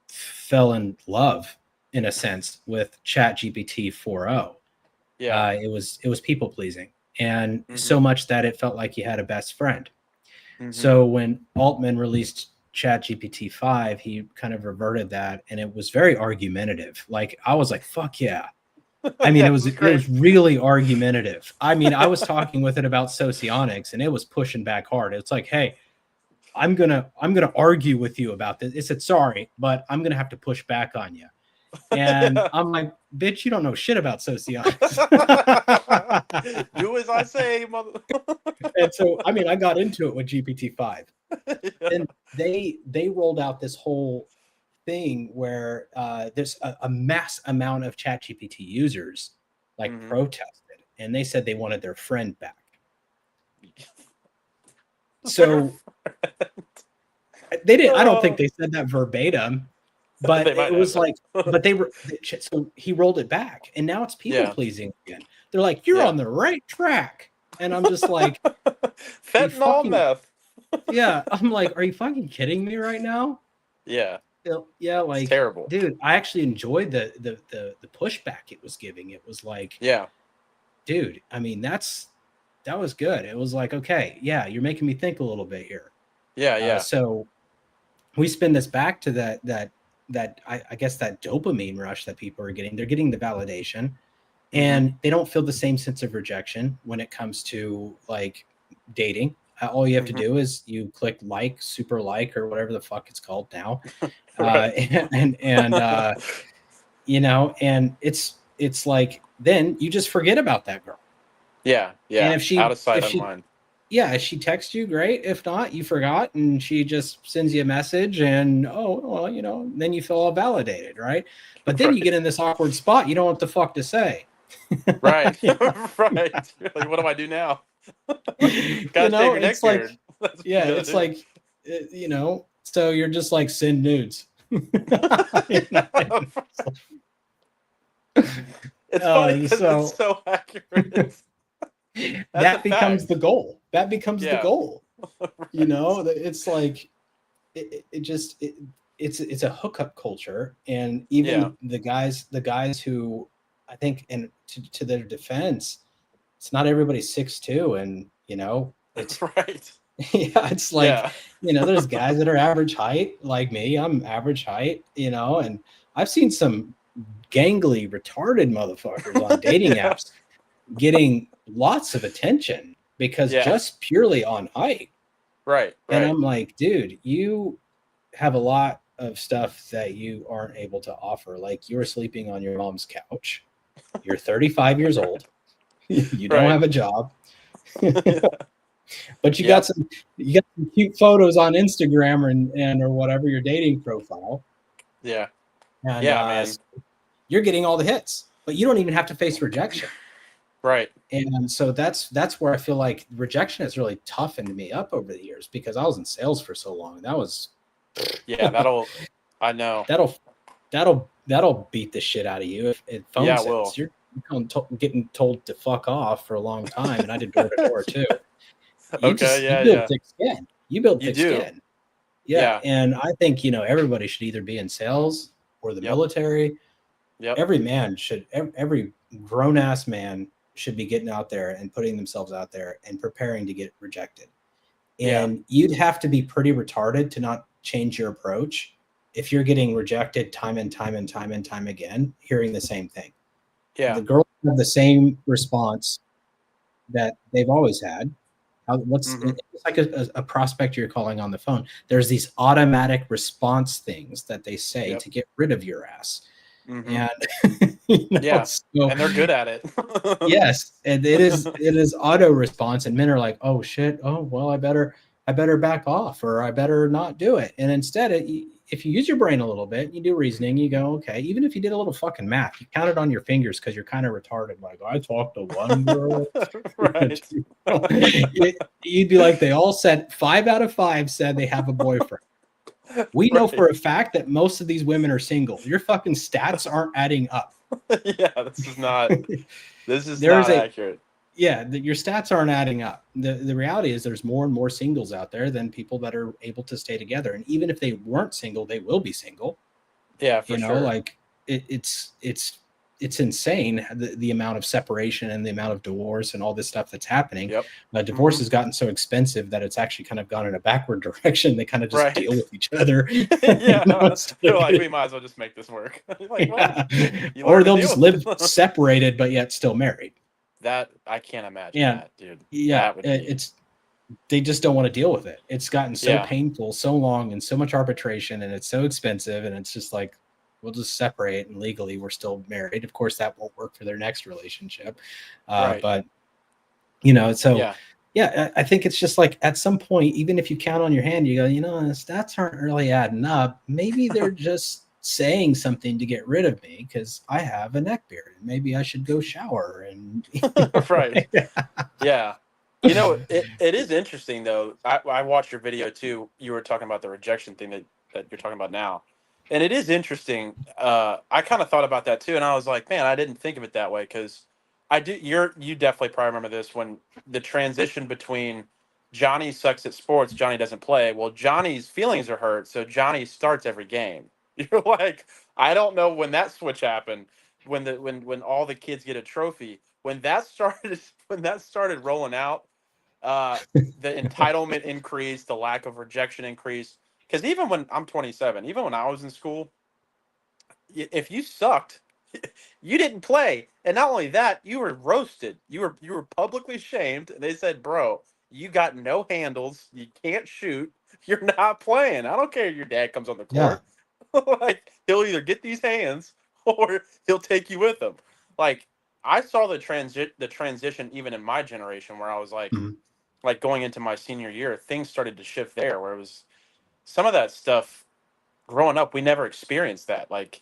fell in love, in a sense, with Chat GPT 4.0. Yeah. It was people pleasing, and Mm-hmm. so much that it felt like you had a best friend. Mm-hmm. So when Altman released ChatGPT 5, he kind of reverted that, and it was very argumentative. Like, I was like, "Fuck yeah!" I mean, Yeah, it was really argumentative. I mean, I was talking with it about socionics, and it was pushing back hard. It's like, "Hey, I'm gonna argue with you about this." It said, "Sorry, but I'm gonna have to push back on you." And I'm like, "Bitch, you don't know shit about socionics." Do as I say, mother. And so, I mean, I got into it with GPT-5, Yeah. and they rolled out this whole thing where there's a mass amount of ChatGPT users like Mhm. protested, and they said they wanted their friend back. So they didn't. I don't think they said that verbatim, but They might it was have. like, but they were. So he rolled it back, and now it's people Yeah. pleasing again. They're like, "You're Yeah. on the right track," and I'm just like, Fentanyl fucking- meth. "Yeah." I'm like, "Are you fucking kidding me right now?" Yeah. Yeah, It's like, terrible. dude, I actually enjoyed the pushback it was giving. It was like, Yeah. dude, I mean, that was good. It was like, okay, yeah, you're making me think a little bit here. Yeah. Yeah. So we spin this back to that I guess that dopamine rush that people are getting. They're getting the validation, and they don't feel the same sense of rejection when it comes to like dating. All you have to do is you click like, super like, or whatever the fuck it's called now. Right. And you know, and it's like, then you just forget about that girl. Yeah. Yeah. And if out of sight, if out of she mind. yeah, if she texts you, great. If not, you forgot, and she just sends you a message, and oh well, you know, then you feel all validated, right? But then you get in this awkward spot, you don't know what the fuck to say. Right. You know? Right. Like, what do I do now? You Gotta know, shave your neck it's like, beard. That's what you yeah, gotta it's do. like, you know, so you're just like, send nudes. You know? It's funny because so it's so accurate. that a becomes fact. the goal. That becomes the Yeah. goal. Right. You know, it's like, it's a hookup culture, and even Yeah. the guys who, I think, and to their defense, it's not everybody 6'2", and you know, it's Right. yeah, it's like, Yeah. you know, there's guys that are average height like me. I'm average height, you know, and I've seen some gangly, retarded motherfuckers on dating Yeah. apps getting lots of attention because Yeah. just purely on height. Right. And Right. I'm like, dude, you have a lot of stuff that you aren't able to offer. Like, you're sleeping on your mom's couch. You're 35 years old. You don't Right. have a job. Yeah. But you Yep. got some cute photos on Instagram or whatever your dating profile. Yeah. And Yeah, man. you're getting all the hits, but you don't even have to face rejection. Right. And so that's where I feel like rejection has really toughened me up over the years, because I was in sales for so long. That was Yeah, I know. that'll beat the shit out of you. If phone Yeah, it sales, will. you're getting told to fuck off for a long time, and I did door to door too. Okay, yeah, You build yeah. thick skin. You build You thick do. skin. Yeah. Yeah. And I think, you know, everybody should either be in sales or the Yep. military. Yep. Every man should, every grown ass man should be getting out there and putting themselves out there and preparing to get rejected. Yeah. And you'd have to be pretty retarded to not change your approach if you're getting rejected time and time and time and time again, hearing the same thing. Yeah. The girls have the same response that they've always had. It's like a prospect you're calling on the phone. There's these automatic response things that they say to get rid of your ass. And and they're good at it. Yes, and it is auto response, and men are like, oh shit, oh well, I better back off, or I better not do it. And instead, if you use your brain a little bit, you do reasoning, you go, okay, even if you did a little fucking math, you count it on your fingers because you're kind of retarded. Like, I talked to one girl. Right. You'd be like, they all said 5 out of 5 said they have a boyfriend. We know for a fact that most of these women are single. Your fucking stats aren't adding up. Yeah, this is not accurate. Yeah, your stats aren't adding up. The reality is there's more and more singles out there than people that are able to stay together. And even if they weren't single, they will be single. Yeah, for sure. Like it's insane the amount of separation and the amount of divorce and all this stuff that's happening. Divorce has gotten so expensive that it's actually kind of gone in a backward direction. They kind of just deal with each other. They're like, we might as well just make this work. Like, or they'll just live separated but yet still married. That I can't imagine that, dude. Yeah, they just don't want to deal with it. It's gotten so painful, so long, and so much arbitration, and it's so expensive, and it's just like, we'll just separate, and legally we're still married. Of course, that won't work for their next relationship. But I think it's just like at some point, even if you count on your hand, you go, the stats aren't really adding up. Maybe they're just saying something to get rid of me because I have a neck beard, and maybe I should go shower. And right. Yeah. It is interesting though. I watched your video too. You were talking about the rejection thing that you're talking about now. And it is interesting. I kind of thought about that too, and I was like, man, I didn't think of it that way because I do. You definitely probably remember this when the transition between Johnny sucks at sports, Johnny doesn't play. Well, Johnny's feelings are hurt, so Johnny starts every game. You're like, I don't know when that switch happened, when all the kids get a trophy, when that started rolling out, the entitlement increased, the lack of rejection increased. Because even when I'm 27, even when I was in school, if you sucked, you didn't play, and not only that, you were roasted. You were publicly shamed. They said, "Bro, you got no handles. You can't shoot. You're not playing. I don't care if your dad comes on the court. Like, he'll either get these hands or he'll take you with him." Like, I saw the transition even in my generation where I was like, like going into my senior year, things started to shift there where it was some of that stuff growing up, we never experienced that. Like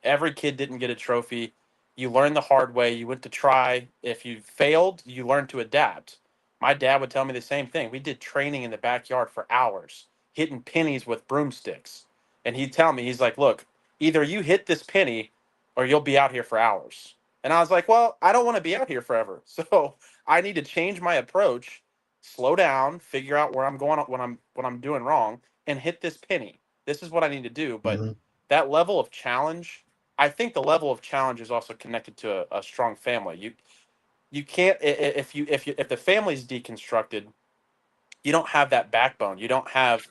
every kid didn't get a trophy. You learned the hard way. You went to try. If you failed, you learned to adapt. My dad would tell me the same thing. We did training in the backyard for hours, hitting pennies with broomsticks. And he'd tell me, he's like, look, either you hit this penny or you'll be out here for hours. And I was like, well, I don't want to be out here forever. So I need to change my approach, slow down, figure out where I'm going, what I'm doing wrong, and hit this penny. This is what I need to do. But that level of challenge, I think the level of challenge is also connected to a strong family. You can't, if the family's deconstructed, you don't have that backbone. You don't have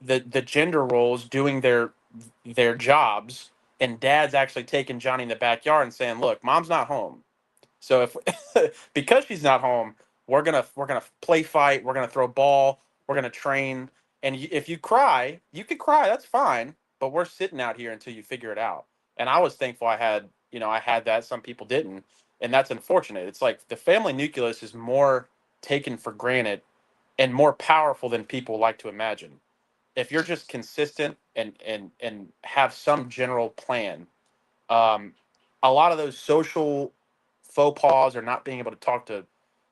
the gender roles doing their jobs, and dad's actually taking Johnny in the backyard and saying, look, mom's not home. So if because she's not home, we're gonna play fight, we're gonna throw ball, we're gonna train. And if you cry, you can cry. That's fine. But we're sitting out here until you figure it out. And I was thankful I had that. Some people didn't. And that's unfortunate. It's like the family nucleus is more taken for granted and more powerful than people like to imagine. If you're just consistent and have some general plan, a lot of those social faux pas or not being able to talk to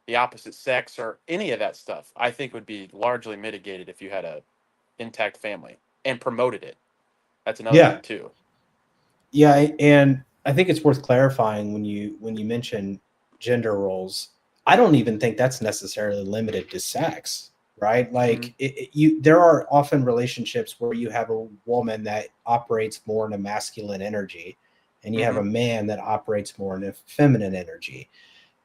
the opposite sex or any of that stuff, I think would be largely mitigated if you had a intact family and promoted it. That's another thing too. Yeah, and I think it's worth clarifying when you mention gender roles. I don't even think that's necessarily limited to sex, right? Like there are often relationships where you have a woman that operates more in a masculine energy, and you have a man that operates more in a feminine energy.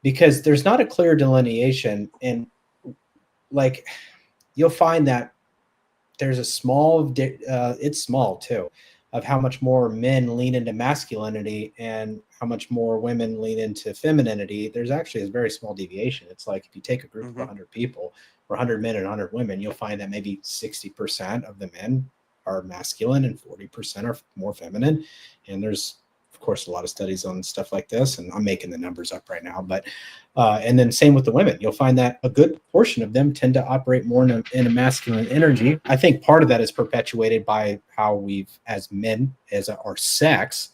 because there's not a clear delineation, and like you'll find that there's a small, it's small too, of how much more men lean into masculinity and how much more women lean into femininity. There's actually a very small deviation. It's like if you take a group of 100 people, or 100 men and 100 women, you'll find that maybe 60% of the men are masculine and 40% are more feminine. And there's, of course, a lot of studies on stuff like this, and I'm making the numbers up right now. But and then same with the women. You'll find that a good portion of them tend to operate more in a masculine energy. I think part of that is perpetuated by how we've, as men, as our sex,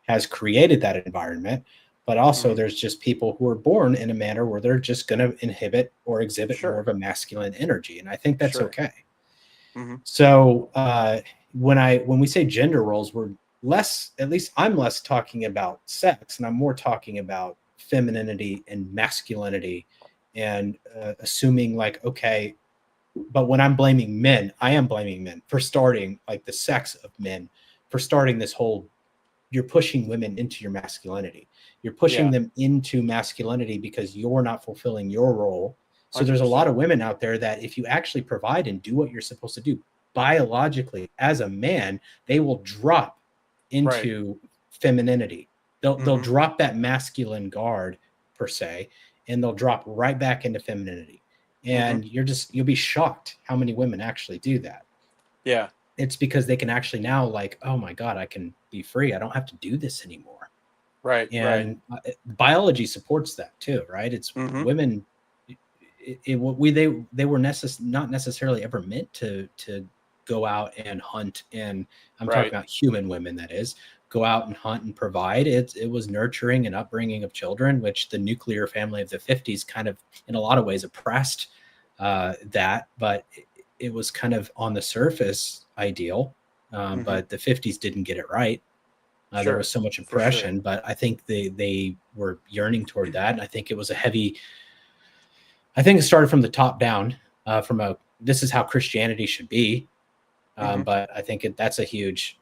has created that environment. But also, there's just people who are born in a manner where they're just going to inhibit or exhibit more of a masculine energy, and I think that's okay. So when we say gender roles, we're less, at least I'm less talking about sex, and I'm more talking about femininity and masculinity, and assuming like, okay, but when I'm blaming men, I am blaming men for starting, like the sex of men, for starting this whole, you're pushing women into your masculinity. You're pushing them into masculinity because you're not fulfilling your role. So 100%. There's a lot of women out there that if you actually provide and do what you're supposed to do biologically as a man, they will drop into femininity. They'll drop that masculine guard per se, and they'll drop right back into femininity. And you'll be shocked how many women actually do that. Yeah. It's because they can actually now, like, oh my God, I can be free. I don't have to do this anymore. Right. And biology supports that too, right? It's women. They were not necessarily ever meant to go out and hunt, and I'm talking about human women, that is, go out and hunt and provide. It was nurturing and upbringing of children, which the nuclear family of the 50s kind of, in a lot of ways, oppressed that, but it was kind of on the surface ideal, but the 50s didn't get it right. There was so much oppression, but I think they were yearning toward that, and I think it was it started from the top down, this is how Christianity should be. But I think that's a huge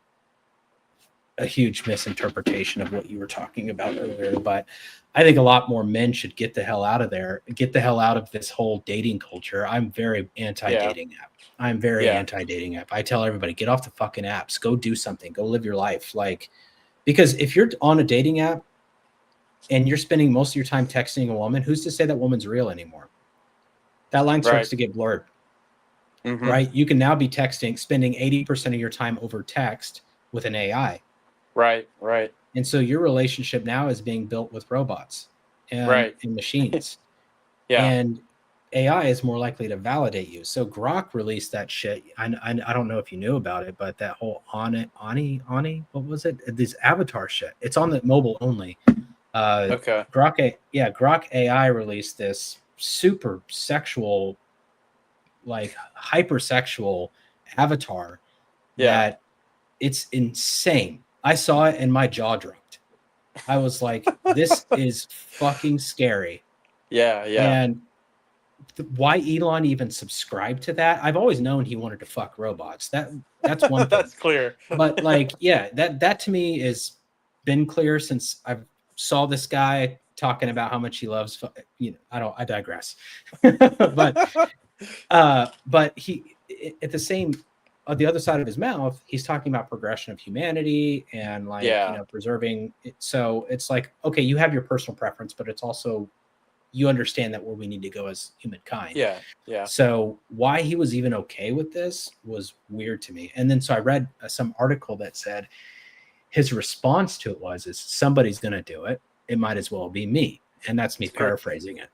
misinterpretation of what you were talking about earlier. But I think a lot more men should get the hell out of there, get the hell out of this whole dating culture. I'm very anti-dating app. I'm very anti-dating app. I tell everybody, get off the fucking apps, go do something, go live your life. Like, because if you're on a dating app and you're spending most of your time texting a woman, who's to say that woman's real anymore? That line starts to get blurred. Right? You can now be spending 80% of your time over text with an AI. Right. And so your relationship now is being built with robots and machines. And AI is more likely to validate you. So Grok released that shit. I don't know if you knew about it, but that whole Ani, what was it? This avatar shit. It's on the mobile only. Grok AI released this super sexual, like hypersexual avatar that it's insane. I saw it and my jaw dropped. I was like, this is fucking scary. And why Elon even subscribed to that? I've always known he wanted to fuck robots. That's one thing. That's clear. But like, that to me has been clear since I saw this guy talking about how much he loves, I digress. But he, at the other side of his mouth, he's talking about progression of humanity and preserving it. So it's like, okay, you have your personal preference, but it's also, you understand that where we need to go as humankind. So why he was even okay with this was weird to me. And then so I read some article that said his response to it is somebody's going to do it. It might as well be me. And that's me paraphrasing it.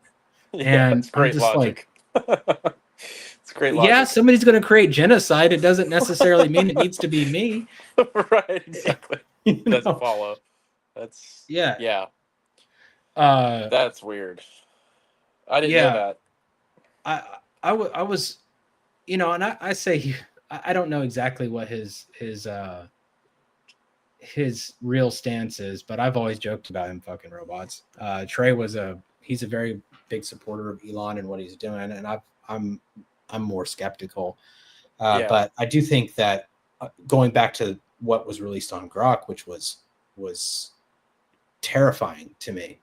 And it's great logic. It's great logic. Yeah, somebody's going to create genocide. It doesn't necessarily mean it needs to be me. Right, exactly. Doesn't follow. That's that's weird. I didn't know that. I was, and I say, I don't know exactly what his real stance is, but I've always joked about him fucking robots. Trey he's a very big supporter of Elon and what he's doing, and I'm more skeptical. But I do think that going back to what was released on Grok, which was terrifying to me,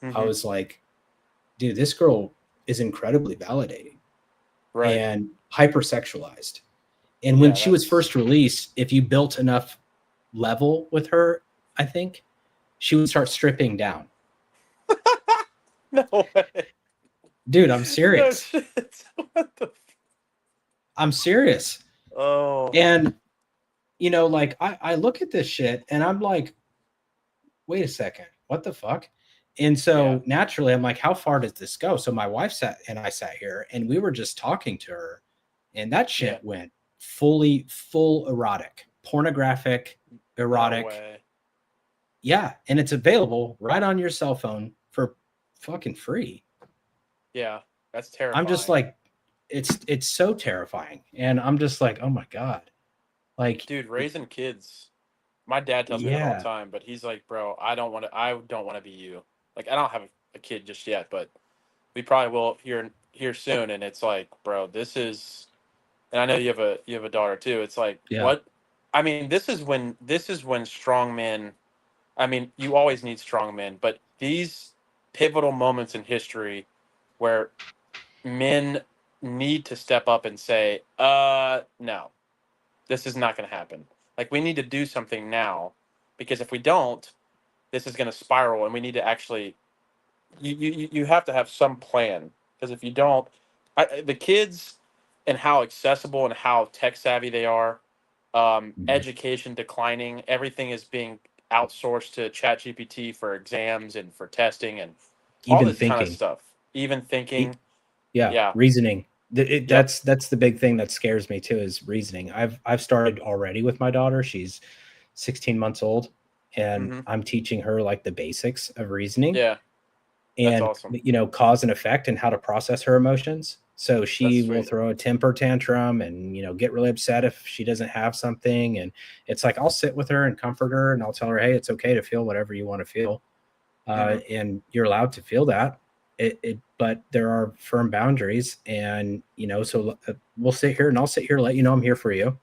I was like, dude, this girl is incredibly validating Right. and hypersexualized. And when she was first released, if you built enough level with her, I think she would start stripping down. No way. Dude, I'm serious. No shit. What the? I'm serious. Oh. And, you know, like I look at this shit and I'm like, wait a second, what the fuck? And so naturally, I'm like, how far does this go? So my wife sat here and we were just talking to her, and that shit went full erotic, pornographic, erotic. No way. Yeah. And it's available right on your cell phone for fucking free. Yeah. That's terrifying. I'm just like, it's so terrifying. And I'm just like, oh my God. Like, dude, raising kids. My dad tells me that all the time, but he's like, bro, I don't want to be you. Like, I don't have a kid just yet, but we probably will here soon. And it's like, bro, this is, and I know you have a daughter too. It's like, what? I mean, this is when strong men, I mean, you always need strong men, but these pivotal moments in history where men need to step up and say, no, this is not going to happen. Like, we need to do something now, because if we don't, this is going to spiral, and we need to actually, you have to have some plan, because if you don't, the kids and how accessible and how tech savvy they are, education declining, everything is being outsourced to ChatGPT for exams and for testing and all this kind of stuff. Even thinking. Yeah. Reasoning. That's the big thing that scares me too, is reasoning. I've started already with my daughter. She's 16 months old, and I'm teaching her like the basics of reasoning. Yeah. And awesome. You know, cause and effect and how to process her emotions. So she will throw a temper tantrum and, you know, get really upset if she doesn't have something. And it's like, I'll sit with her and comfort her, and I'll tell her, hey, it's okay to feel whatever you want to feel. And you're allowed to feel that. But there are firm boundaries, and, you know, so we'll sit here, and I'll sit here, let you know I'm here for you,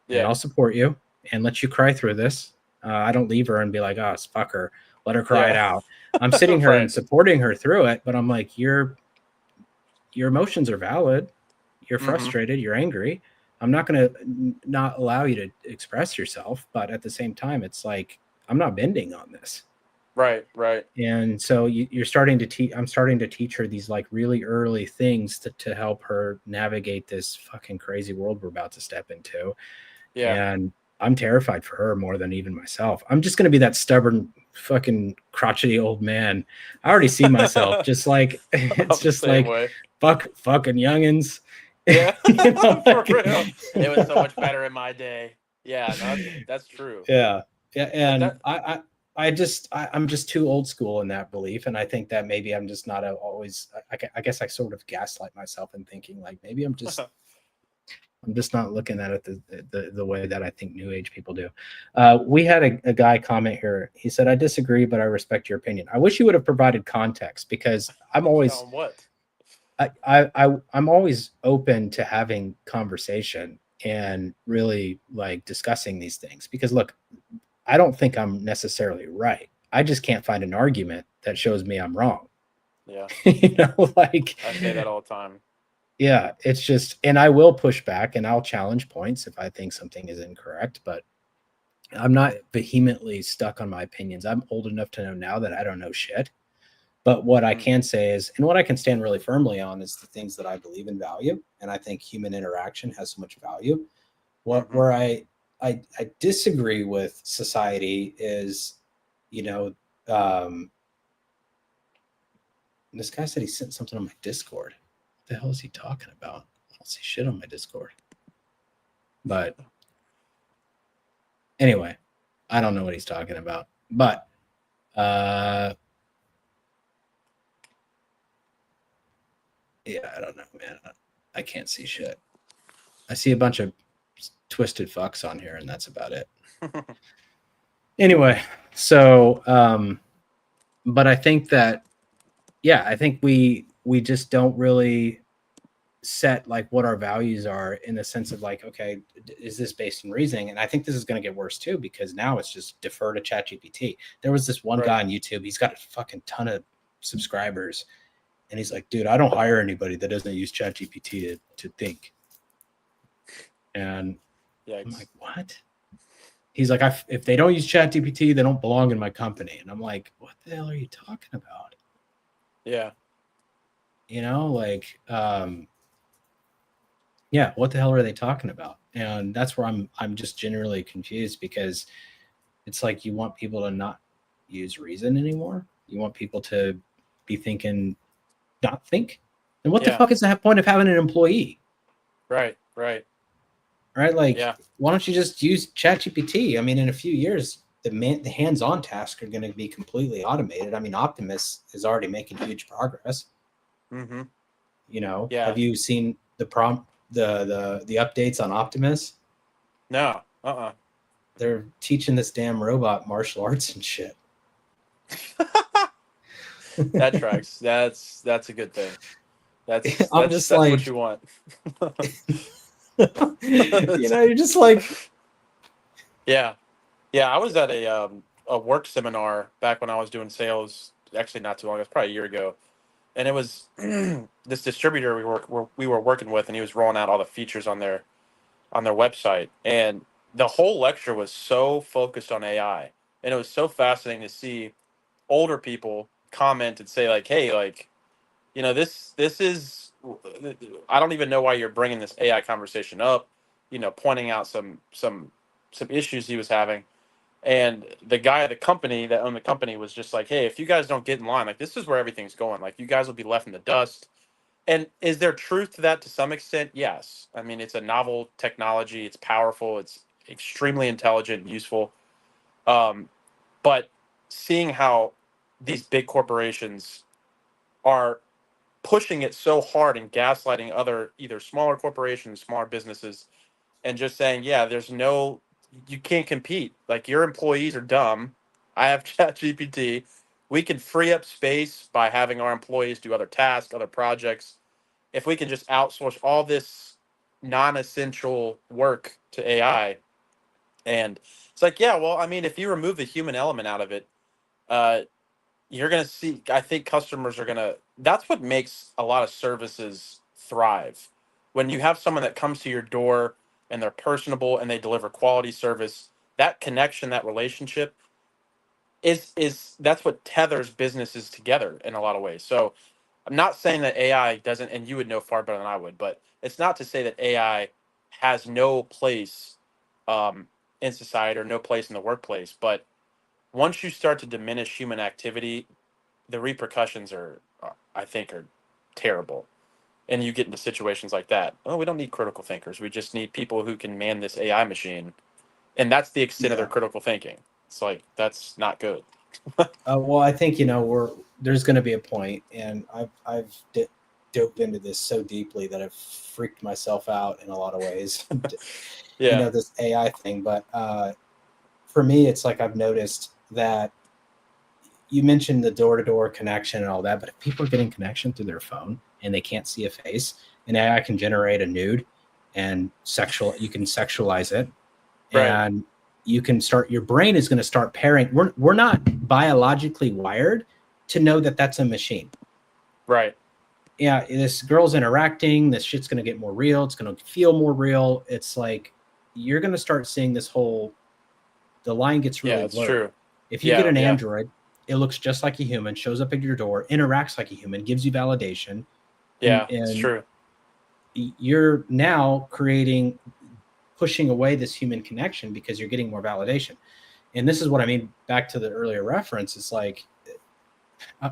and I'll support you and let you cry through this. I don't leave her and be like, oh, fuck her, let her cry it out. I'm sitting here and supporting her through it, but I'm like, your emotions are valid. You're frustrated. You're angry. I'm not going to not allow you to express yourself, but at the same time, it's like, I'm not bending on this. Right. And so you're starting to teach. I'm starting to teach her these like really early things to help her navigate this fucking crazy world we're about to step into. Yeah. And I'm terrified for her more than even myself. I'm just going to be that stubborn fucking crotchety old man. I already see myself just like, it's just like, fucking youngins. Yeah. You know, for real. It was so much better in my day. Yeah, that's true. Yeah. And I'm just too old school in that belief. And I think that maybe I'm just not always, I guess I sort of gaslight myself in thinking like, maybe I'm just not looking at it the way that I think new age people do. We had a guy comment here. He said, I disagree, but I respect your opinion. I wish you would have provided context, because I'm always, I'm always open to having conversation and really like discussing these things, because look, I don't think I'm necessarily right. I just can't find an argument that shows me I'm wrong. Yeah. You know, like, I say that all the time. Yeah, it's just, and I will push back and I'll challenge points if I think something is incorrect, but I'm not vehemently stuck on my opinions. I'm old enough to know now that I don't know shit. But what I can say is, and what I can stand really firmly on, is the things that I believe in value. And I think human interaction has so much value. Where I disagree with society is, you know, this guy said he sent something on my Discord. What the hell is he talking about? I don't see shit on my Discord. But anyway, I don't know what he's talking about. But yeah, I don't know, man. I can't see shit. I see a bunch of twisted fucks on here, and that's about it. Anyway, so but I think that, yeah, I think we just don't really set like what our values are, in the sense of like, okay, is this based in reasoning? And I think this is going to get worse too, because now it's just defer to ChatGPT. There was this one guy on YouTube. He's got a fucking ton of subscribers. And he's like, dude, I don't hire anybody that doesn't use ChatGPT to think. And Yikes. I'm like, what? He's like, if they don't use ChatGPT, they don't belong in my company. And I'm like, what the hell are you talking about? Yeah. You know, like, yeah, what the hell are they talking about? And that's where I'm just generally confused, because it's like you want people to not use reason anymore. You want people to be thinking, not think. And what the fuck is the point of having an employee? Right. Right? Like, why don't you just use ChatGPT? I mean, in a few years, the hands-on tasks are going to be completely automated. I mean, Optimus is already making huge progress. Mm-hmm. You know, have you seen the updates on Optimus? No. They're teaching this damn robot martial arts and shit. That tracks. That's a good thing. That's like, what you want. You know, you're just like, yeah. I was at a work seminar back when I was doing sales. Actually, not too long. It was probably a year ago, and it was this distributor we were working with, and he was rolling out all the features on their website, and the whole lecture was so focused on AI, and it was so fascinating to see older people comment and say like, "Hey, like, you know, this is, I don't even know why you're bringing this AI conversation up," you know, pointing out some issues he was having. And the guy at the company that owned the company was just like, "Hey, if you guys don't get in line, like, this is where everything's going. Like, you guys will be left in the dust." And is there truth to that to some extent? Yes. I mean, it's a novel technology. It's powerful. It's extremely intelligent and useful. But seeing how these big corporations are pushing it so hard and gaslighting other either smaller corporations, smaller businesses, and just saying, yeah, you can't compete. Like, your employees are dumb. I have ChatGPT. We can free up space by having our employees do other tasks, other projects. If we can just outsource all this non-essential work to AI, and it's like, yeah, well, I mean, if you remove the human element out of it, uh, you're going to see, I think customers are going to, that's what makes a lot of services thrive. When you have someone that comes to your door and they're personable and they deliver quality service, that connection, that relationship is that's what tethers businesses together in a lot of ways. So I'm not saying that AI doesn't, and you would know far better than I would, but it's not to say that AI has no place um, in society or no place in the workplace. But once you start to diminish human activity, the repercussions I think, are terrible. And you get into situations like that. Oh, we don't need critical thinkers. We just need people who can man this AI machine. And that's the extent of their critical thinking. It's like, that's not good. Well, I think, you know, there's going to be a point, and I've dove into this so deeply that I've freaked myself out in a lot of ways. You know, this AI thing. But for me, it's like, I've noticed that you mentioned the door-to-door connection and all that, but if people are getting connection through their phone and they can't see a face, and AI can generate a nude and you can sexualize it, and you can your brain is going to start pairing. We're not biologically wired to know that that's a machine. Right. Yeah, this girl's interacting, this shit's going to get more real, it's going to feel more real. It's like, you're going to start seeing the line gets really blurred. True. If you get an Android, it looks just like a human, shows up at your door, interacts like a human, gives you validation. Yeah, it's true. You're now pushing away this human connection because you're getting more validation. And this is what I mean, back to the earlier reference. It's like,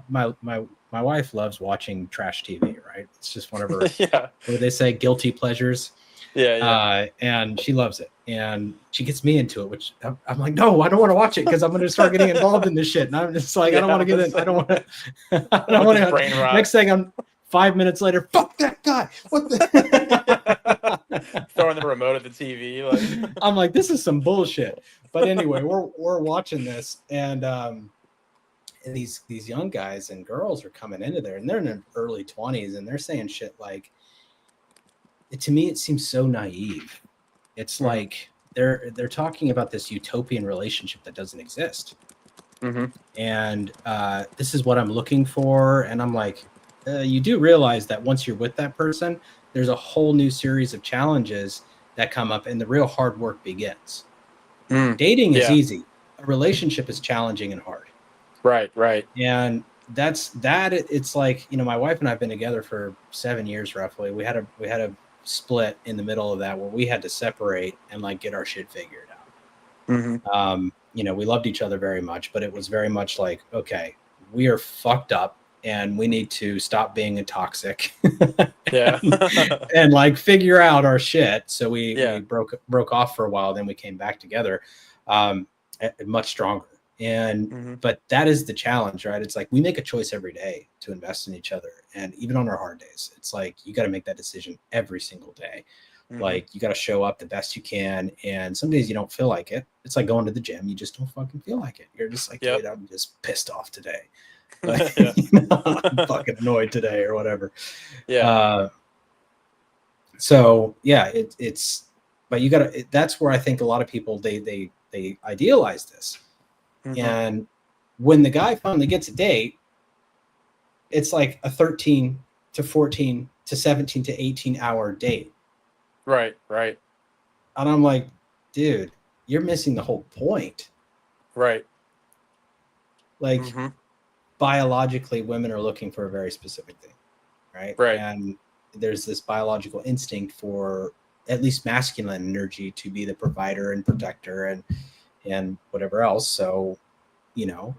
my wife loves watching trash TV, right? It's just one of her, what do they say, guilty pleasures. And she loves it, and she gets me into it, which I'm like, no, I don't want to watch it, because I'm going to start getting involved in this shit. And I'm just like, I don't want to get in. I don't want to. Brain rot. Next thing, I'm 5 minutes later, fuck that guy. What the? Throwing the remote at the TV. Like. I'm like, this is some bullshit. But anyway, we're watching this, and these young guys and girls are coming into there, and they're in their early 20s, and they're saying shit like, to me, it seems so naive. It's like they're talking about this utopian relationship that doesn't exist. Mm-hmm. and this is what I'm looking for. And I'm like, you do realize that once you're with that person, there's a whole new series of challenges that come up, and the real hard work begins. Dating is Yeah. easy. A relationship is challenging and hard. Right. Right. And it's like, my wife and I've been together for 7 years roughly. We had a split in the middle of that where we had to separate and like get our shit figured out. Mm-hmm. We loved each other very much, but it was very much like, okay, we are fucked up and we need to stop being toxic Yeah. and like figure out our shit. So Yeah. we broke off for a while, then we came back together, much stronger. Mm-hmm. But that is the challenge, right? It's like we make a choice every day to invest in each other, and even on our hard days, it's like you got to make that decision every single day. Mm-hmm. Like you got to show up the best you can, and some days you don't feel like it. It's like going to the gym; you just don't fucking feel like it. You're just like, Yep. dude, I'm just pissed off today. Yeah. I'm fucking annoyed today, or whatever. Yeah. So yeah, it's, but you got to. That's where I think a lot of people they idealize this, Mm-hmm. and when the guy finally gets a date, it's like a 13 to 14 to 17 to 18-hour date. Right. Right. And I'm like, dude, you're missing the whole point. Right. Like, Mm-hmm. biologically, women are looking for a very specific thing, right? Right. And there's this biological instinct for at least masculine energy to be the provider and protector and whatever else. So,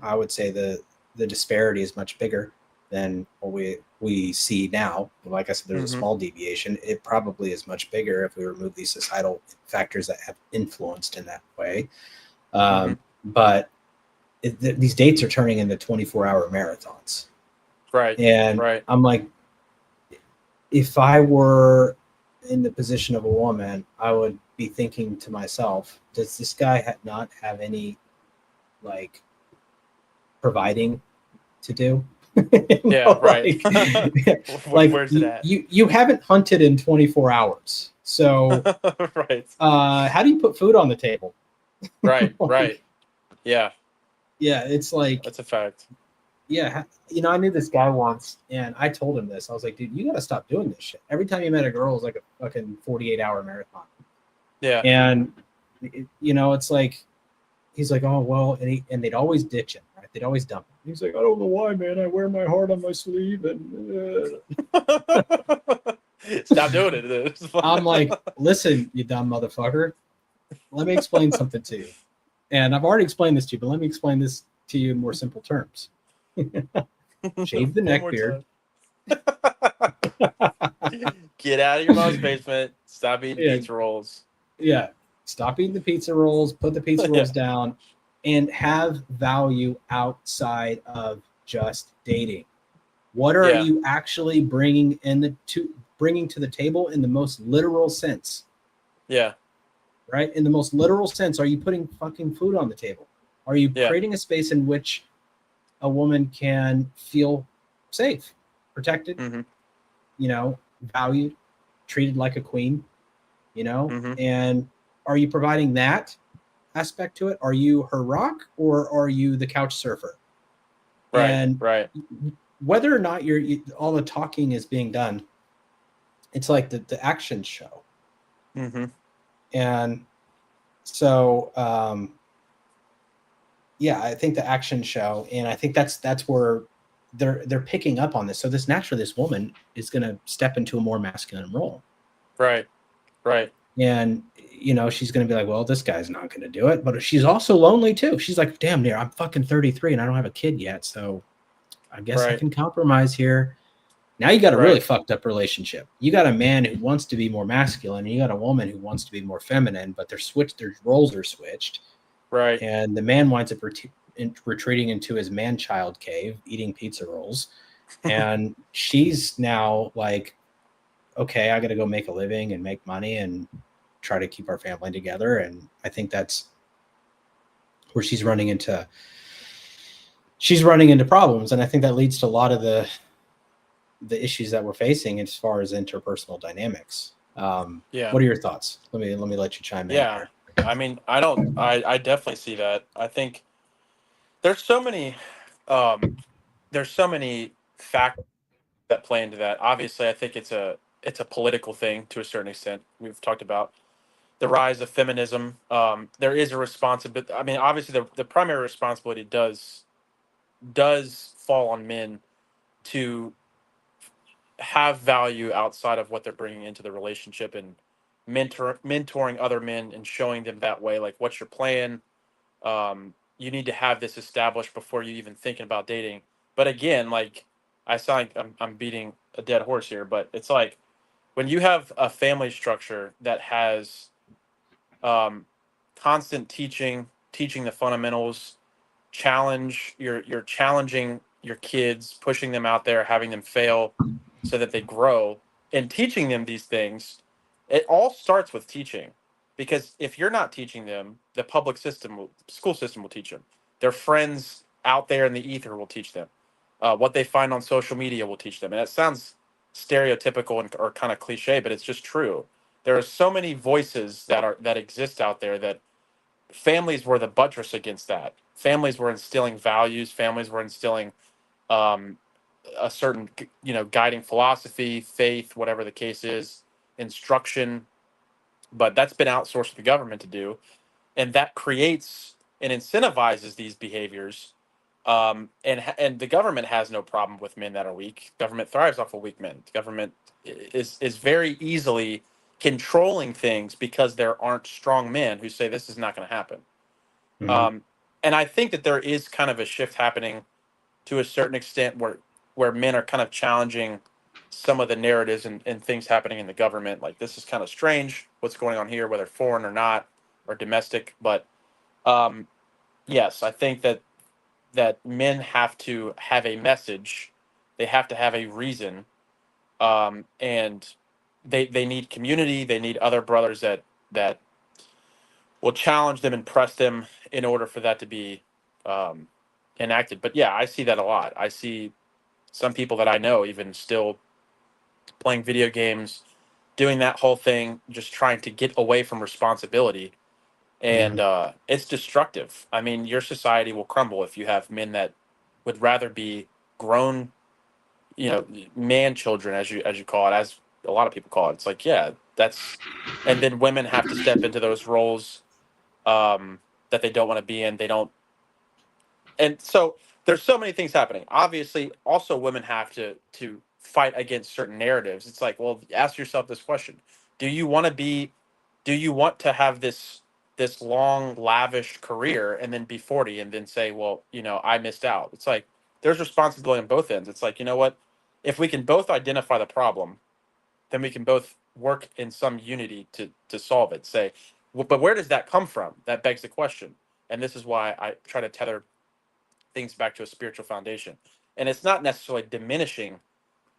I would say the disparity is much bigger than what we see now. Like I said, there's a small deviation. It probably is much bigger if we remove these societal factors that have influenced in that way. But these dates are turning into 24-hour marathons. Right. And right. I'm like, if I were in the position of a woman, I would be thinking to myself, does this guy not have any like providing to do? Yeah, right. Like Where's it at? You haven't hunted in 24 hours. So right. How do you put food on the table? Right. Right. Yeah. Yeah, it's like, that's a fact. Yeah, I knew this guy once, and I told him this. I was like, dude, you got to stop doing this shit. Every time you met a girl, it was like a fucking 48-hour marathon. Yeah. And it's like, he's like, oh well, and they'd always ditch him, right? They'd always dump him. He's like, I don't know why, man. I wear my heart on my sleeve, and stop doing it. I'm like, listen, you dumb motherfucker. Let me explain something to you. And I've already explained this to you, but let me explain this to you in more simple terms. Shave the neck beard. Get out of your mom's basement. Stop eating pizza rolls. Yeah. Stop eating the pizza rolls. Put the pizza rolls down, and have value outside of just dating. What are you actually bringing to the table in the most literal sense? Yeah. Right? In the most literal sense, are you putting fucking food on the table? Are you creating a space in which a woman can feel safe, protected, valued, treated like a queen, and are you providing that aspect to it? Are you her rock, or are you the couch surfer? Right. And right. Whether or not all the talking is being done, it's like the action show. And so, I think the action show, and I think that's where they're picking up on this. So this woman is going to step into a more masculine role. Right. Right. And, she's going to be like, well, this guy's not going to do it, but she's also lonely too. She's like, damn near, I'm fucking 33 and I don't have a kid yet. So I guess I can compromise here. Now you got a really fucked up relationship. You got a man who wants to be more masculine, and you got a woman who wants to be more feminine, but their roles are switched. Right. And the man winds up retreating into his man-child cave, eating pizza rolls. And she's now like, okay, I got to go make a living and make money and try to keep our family together. And I think that's where she's running into problems. And I think that leads to a lot of the issues that we're facing as far as interpersonal dynamics. What are your thoughts? Let me let you chime in. Yeah. I mean, I definitely see that. I think There's so many, um, there's so many factors that play into that. Obviously, I think it's a political thing to a certain extent. We've talked about the rise of feminism. There is a responsibility. I mean, obviously, the primary responsibility does fall on men to have value outside of what they're bringing into the relationship, and mentoring other men and showing them that way, like, what's your plan. You need to have this established before you even thinking about dating. But again, like, I sound like I'm beating a dead horse here, but it's like when you have a family structure that has um, constant teaching the fundamentals, you're challenging your kids, pushing them out there, having them fail so that they grow, and teaching them these things. It all starts with teaching, because if you're not teaching them, the school system will teach them. Their friends out there in the ether will teach them. What they find on social media will teach them. And it sounds stereotypical or kind of cliche, but it's just true. There are so many voices that exist out there that families were the buttress against that. Families were instilling values. Families were instilling um, a certain, guiding philosophy, faith, whatever the case is, instruction. But that's been outsourced to the government to do, and that creates and incentivizes these behaviors. And the government has no problem with men that are weak. Government thrives off of weak men. The government is very easily controlling things because there aren't strong men who say this is not going to happen. Mhm. Um, and I think that there is kind of a shift happening to a certain extent where men are kind of challenging some of the narratives and things happening in the government. Like, this is kind of strange, what's going on here, whether foreign or not, or domestic. But um, yes, I think that men have to have a message, they have to have a reason, and they need community. They need other brothers that will challenge them and press them in order for that to be um, enacted. But yeah, I see that a lot. I see some people that I know even still playing video games, doing that whole thing, just trying to get away from responsibility. And Mhm. it's destructive. I mean, your society will crumble if you have men that would rather be grown, man children, as you call it, as a lot of people call it. It's like, yeah, and then women have to step into those roles um, that they don't want to be in. They don't, and so there's so many things happening. Obviously, also women have to fight against certain narratives. It's like, well, ask yourself this question: Do you want to be? Do you want to have this long, lavish career and then be 40 and then say, well, I missed out? It's like there's responsibility on both ends. It's like, you know what? If we can both identify the problem, then we can both work in some unity to solve it. Say, well, but where does that come from? That begs the question. And this is why I try to tether things back to a spiritual foundation. And it's not necessarily diminishing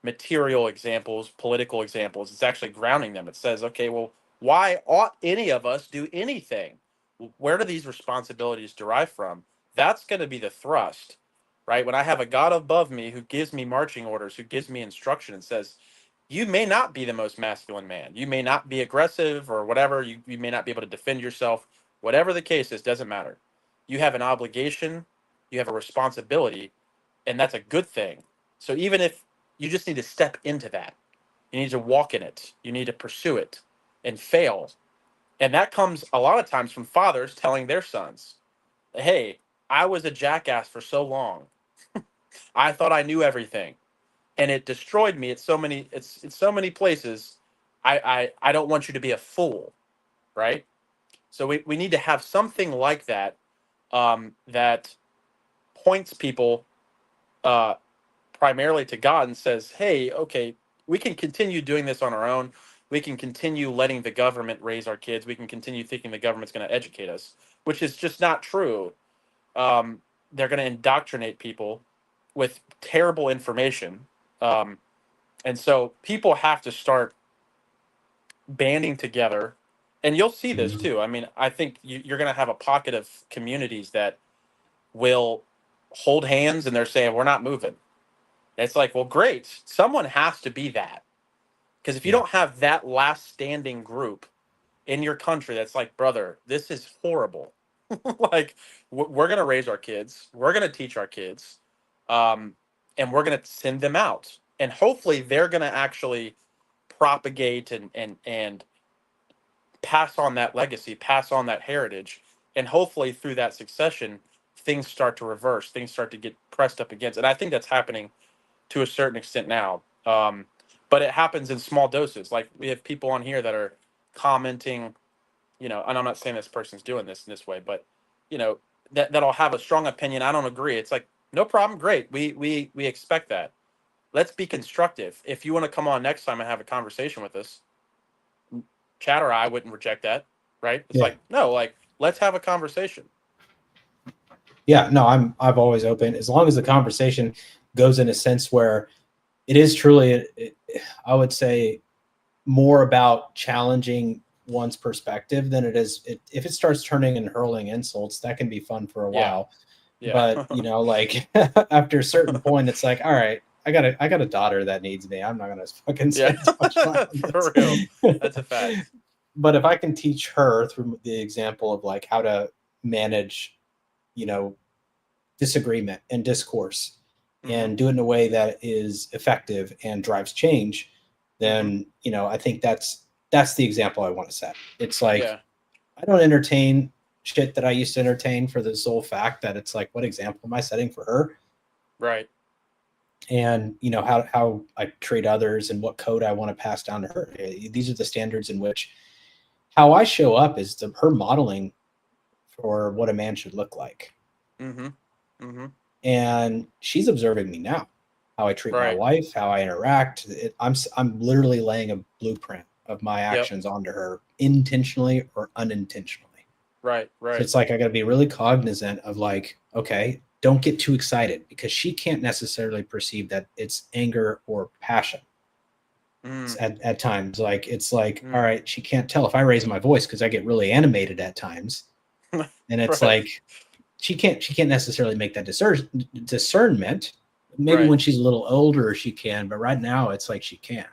material examples, political examples. It's actually grounding them. It says, okay, well, why ought any of us do anything? Where do these responsibilities derive from? That's going to be the thrust, right? When I have a God above me who gives me marching orders, who gives me instruction and says, you may not be the most masculine man. You may not be aggressive or whatever. You may not be able to defend yourself. Whatever the case is, doesn't matter. You have an obligation, you have a responsibility, and that's a good thing. So even if you just need to step into that, you need to walk in it, you need to pursue it and fail. And that comes a lot of times from fathers telling their sons, hey, I was a jackass for so long. I thought I knew everything. And it destroyed me at it's so many places. I don't want you to be a fool, right? So we need to have something like that, that points people uh, primarily to God and says, hey, okay, we can continue doing this on our own. We can continue letting the government raise our kids. We can continue thinking the government's going to educate us, which is just not true. They're going to indoctrinate people with terrible information. Um, and so people have to start banding together. And you'll see this Mhm. too. I mean, I think you're going to have a pocket of communities that will hold hands and they're saying, we're not moving. It's like, well, great. Someone has to be that. Because if you Yeah. don't have that last standing group in your country that's like, brother, this is horrible. Like we're gonna raise our kids, we're gonna teach our kids, um, and we're gonna send them out, and hopefully they're gonna actually propagate and pass on that legacy, pass on that heritage, and hopefully through that succession, things start to reverse, things start to get pressed up against, and I think that's happening to a certain extent now. But it happens in small doses. Like we have people on here that are commenting, and I'm not saying this person's doing this in this way, but that'll have a strong opinion. I don't agree. It's like, no problem, great. We expect that. Let's be constructive. If you want to come on next time and have a conversation with us, Chad or I wouldn't reject that, right? It's like, no, like let's have a conversation. Yeah, no, I've always open as long as the conversation goes in a sense where it is truly, I would say, more about challenging one's perspective than it is. If it starts turning and hurling insults, that can be fun for a while. Yeah. But like after a certain point, it's like, all right, I got a daughter that needs me. I'm not gonna fucking say too much for real. That's a fact. But if I can teach her through the example of like how to manage, disagreement and discourse, and do it in a way that is effective and drives change, then I think that's the example I want to set. It's like, I don't entertain shit that I used to entertain for the sole fact that it's like, what example am I setting for her? Right. And how I treat others and what code I want to pass down to her. These are the standards in which how I show up is her modeling for what a man should look like. And she's observing me now, how I treat my wife, how I interact. I'm literally laying a blueprint of my actions onto her, intentionally or unintentionally. Right. So it's like, I got to be really cognizant of like, okay, don't get too excited, because she can't necessarily perceive that it's anger or passion. At times, like it's like, all right, she can't tell if I raise my voice because I get really animated at times, and it's like she can't necessarily make that discernment. Maybe when she's a little older she can, but right now it's like she can't.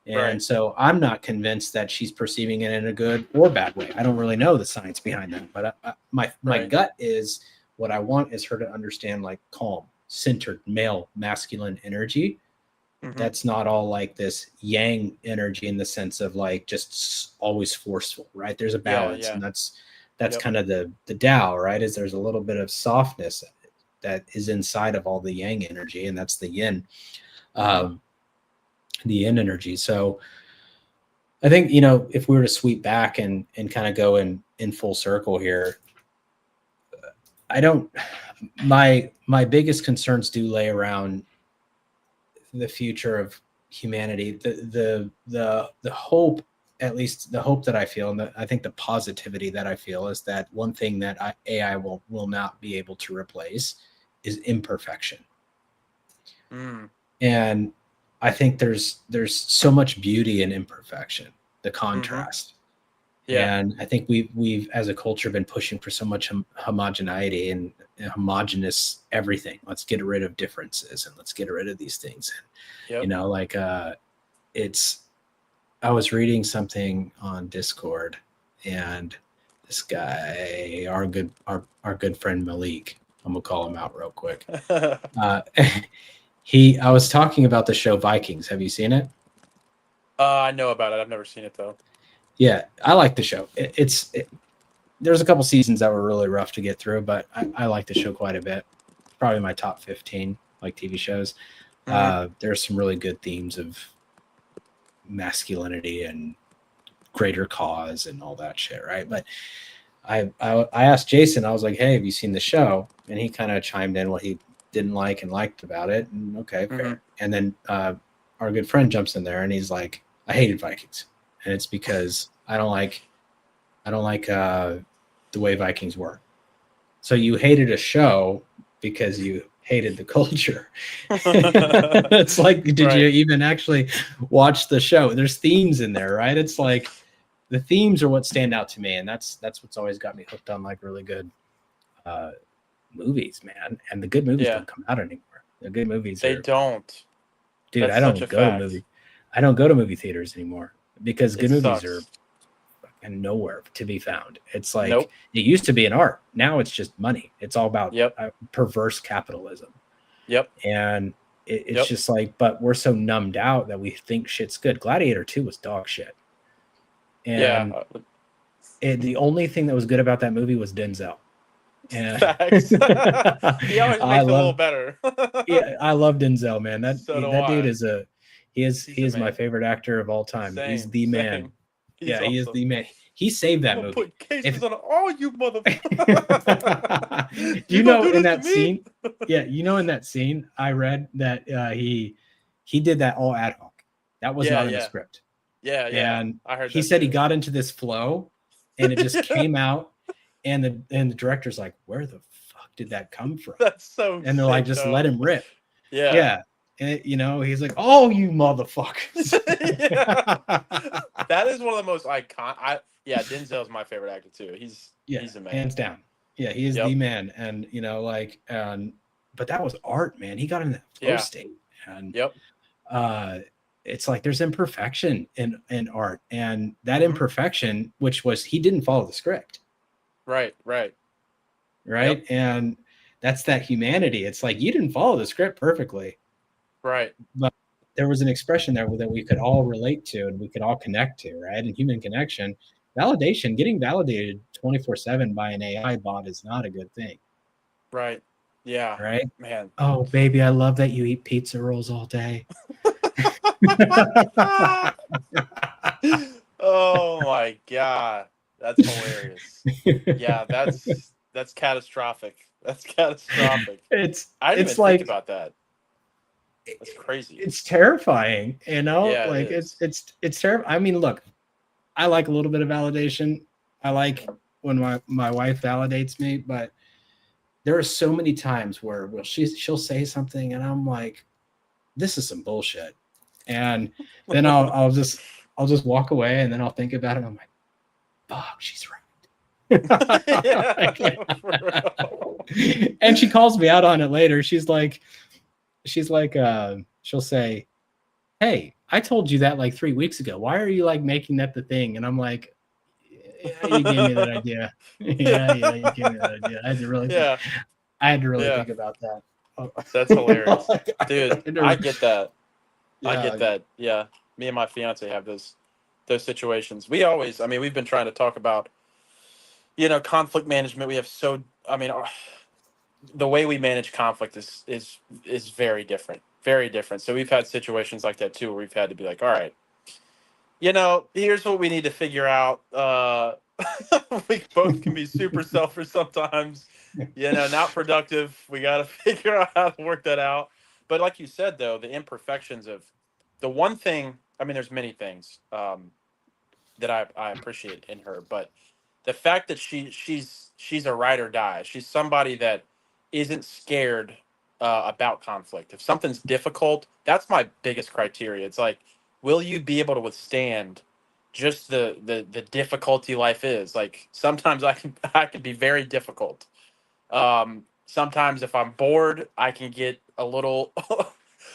And so I'm not convinced that she's perceiving it in a good or bad way. I don't really know the science behind that, but my gut is, what I want is her to understand like calm, centered, male, masculine energy. That's not all like this yang energy in the sense of like just always forceful, right? There's a balance, and that's kind of the Tao, right? Is there's a little bit of softness that is inside of all the yang energy, and that's the yin, the yin energy. So I think, if we were to sweep back and kind of go in full circle here, my biggest concerns do lay around the future of humanity, the hope, at least the hope that I feel, and I think the positivity that I feel, is that one thing that AI will not be able to replace is imperfection. And I think there's so much beauty in imperfection, the contrast. And I think we've as a culture been pushing for so much homogeneity and homogenous everything. Let's get rid of differences and let's get rid of these things. And, I was reading something on Discord, and this guy, our good friend Malik, I'm gonna call him out real quick. I was talking about the show Vikings. Have you seen it? I know about it. I've never seen it though. Yeah, I like the show. There's a couple seasons that were really rough to get through, but I like the show quite a bit. Probably my top 15 like TV shows. There's some really good themes of masculinity and greater cause and all that shit, right? But I asked Jason, I was like, hey, have you seen the show? And he kind of chimed in what he didn't like and liked about it. And okay, fair. And then our good friend jumps in there and he's like, I hated Vikings. And it's because I don't like the way Vikings were. So you hated a show because you hated the culture. It's like, did you even actually watch the show? There's themes in there, right? It's like the themes are what stand out to me, and that's what's always got me hooked on like really good movies, man. And the good movies don't come out anymore. The good movies don't. Dude, I don't go to movie theaters anymore because good movies are and nowhere to be found. It's like Nope. it used to be an art. Now it's just money. It's all about Yep. perverse capitalism. Yep. And it's Yep. just like, but we're so numbed out that we think shit's good. Gladiator 2 was dog shit. And the only thing that was good about that movie was Denzel. And Facts. He always makes it a little better. Yeah, I love Denzel, man. That dude is he is my favorite actor of all time. He's the man. He's yeah, awesome. He is the man. He saved that movie. Put cases on all you motherfuckers. You know, in that scene, in that scene, I read that he did that all ad hoc. That was not in the script. Yeah. And I heard he said he got into this flow, and it just came out. And the director's like, where the fuck did that come from? That's so. And they're like, just let him rip. Yeah. And he's like, oh, you motherfuckers. That is one of the most iconic. Denzel's my favorite actor too. He's a man, hands down. Yeah, he is the man. And but that was art, man. He got in that flow state. And it's like there's imperfection in art, and that imperfection, which was he didn't follow the script. Right. Yep. And that's that humanity. It's like you didn't follow the script perfectly. Right. But there was an expression there that we could all relate to and we could all connect to, right? And human connection, validation, getting validated 24/7 by an AI bot is not a good thing. Right. Yeah. Right? Man. Oh, baby, I love that you eat pizza rolls all day. Oh my God. That's hilarious. Yeah, that's catastrophic. That's catastrophic. I didn't even think about that. That's crazy. It's terrifying, Yeah, like it's terrifying. I mean, look, I like a little bit of validation. I like when my wife validates me, but there are so many times where she'll say something and I'm like, this is some bullshit. And then I'll just walk away and then I'll think about it and I'm like, fuck, she's right. And she calls me out on it later. She's like, she'll say, hey, I told you that like 3 weeks ago. Why are you like making that the thing? And I'm like, yeah, you gave me that idea. You gave me that idea. I had to really think about that. That's hilarious. Dude, I get that. I get that. Yeah. Me and my fiance have those situations. We've been trying to talk about, conflict management. We have the way we manage conflict is very different. Very different. So we've had situations like that too, where we've had to be like, all right, here's what we need to figure out. We both can be super selfish sometimes, not productive. We got to figure out how to work that out. But like you said, though, the imperfections of the one thing, there's many things that I appreciate in her, but the fact that she's a ride or die. She's somebody that isn't scared about conflict. If something's difficult, that's my biggest criteria. It's like, will you be able to withstand just the difficulty life is? Like sometimes I can be very difficult. Sometimes if I'm bored, I can get a little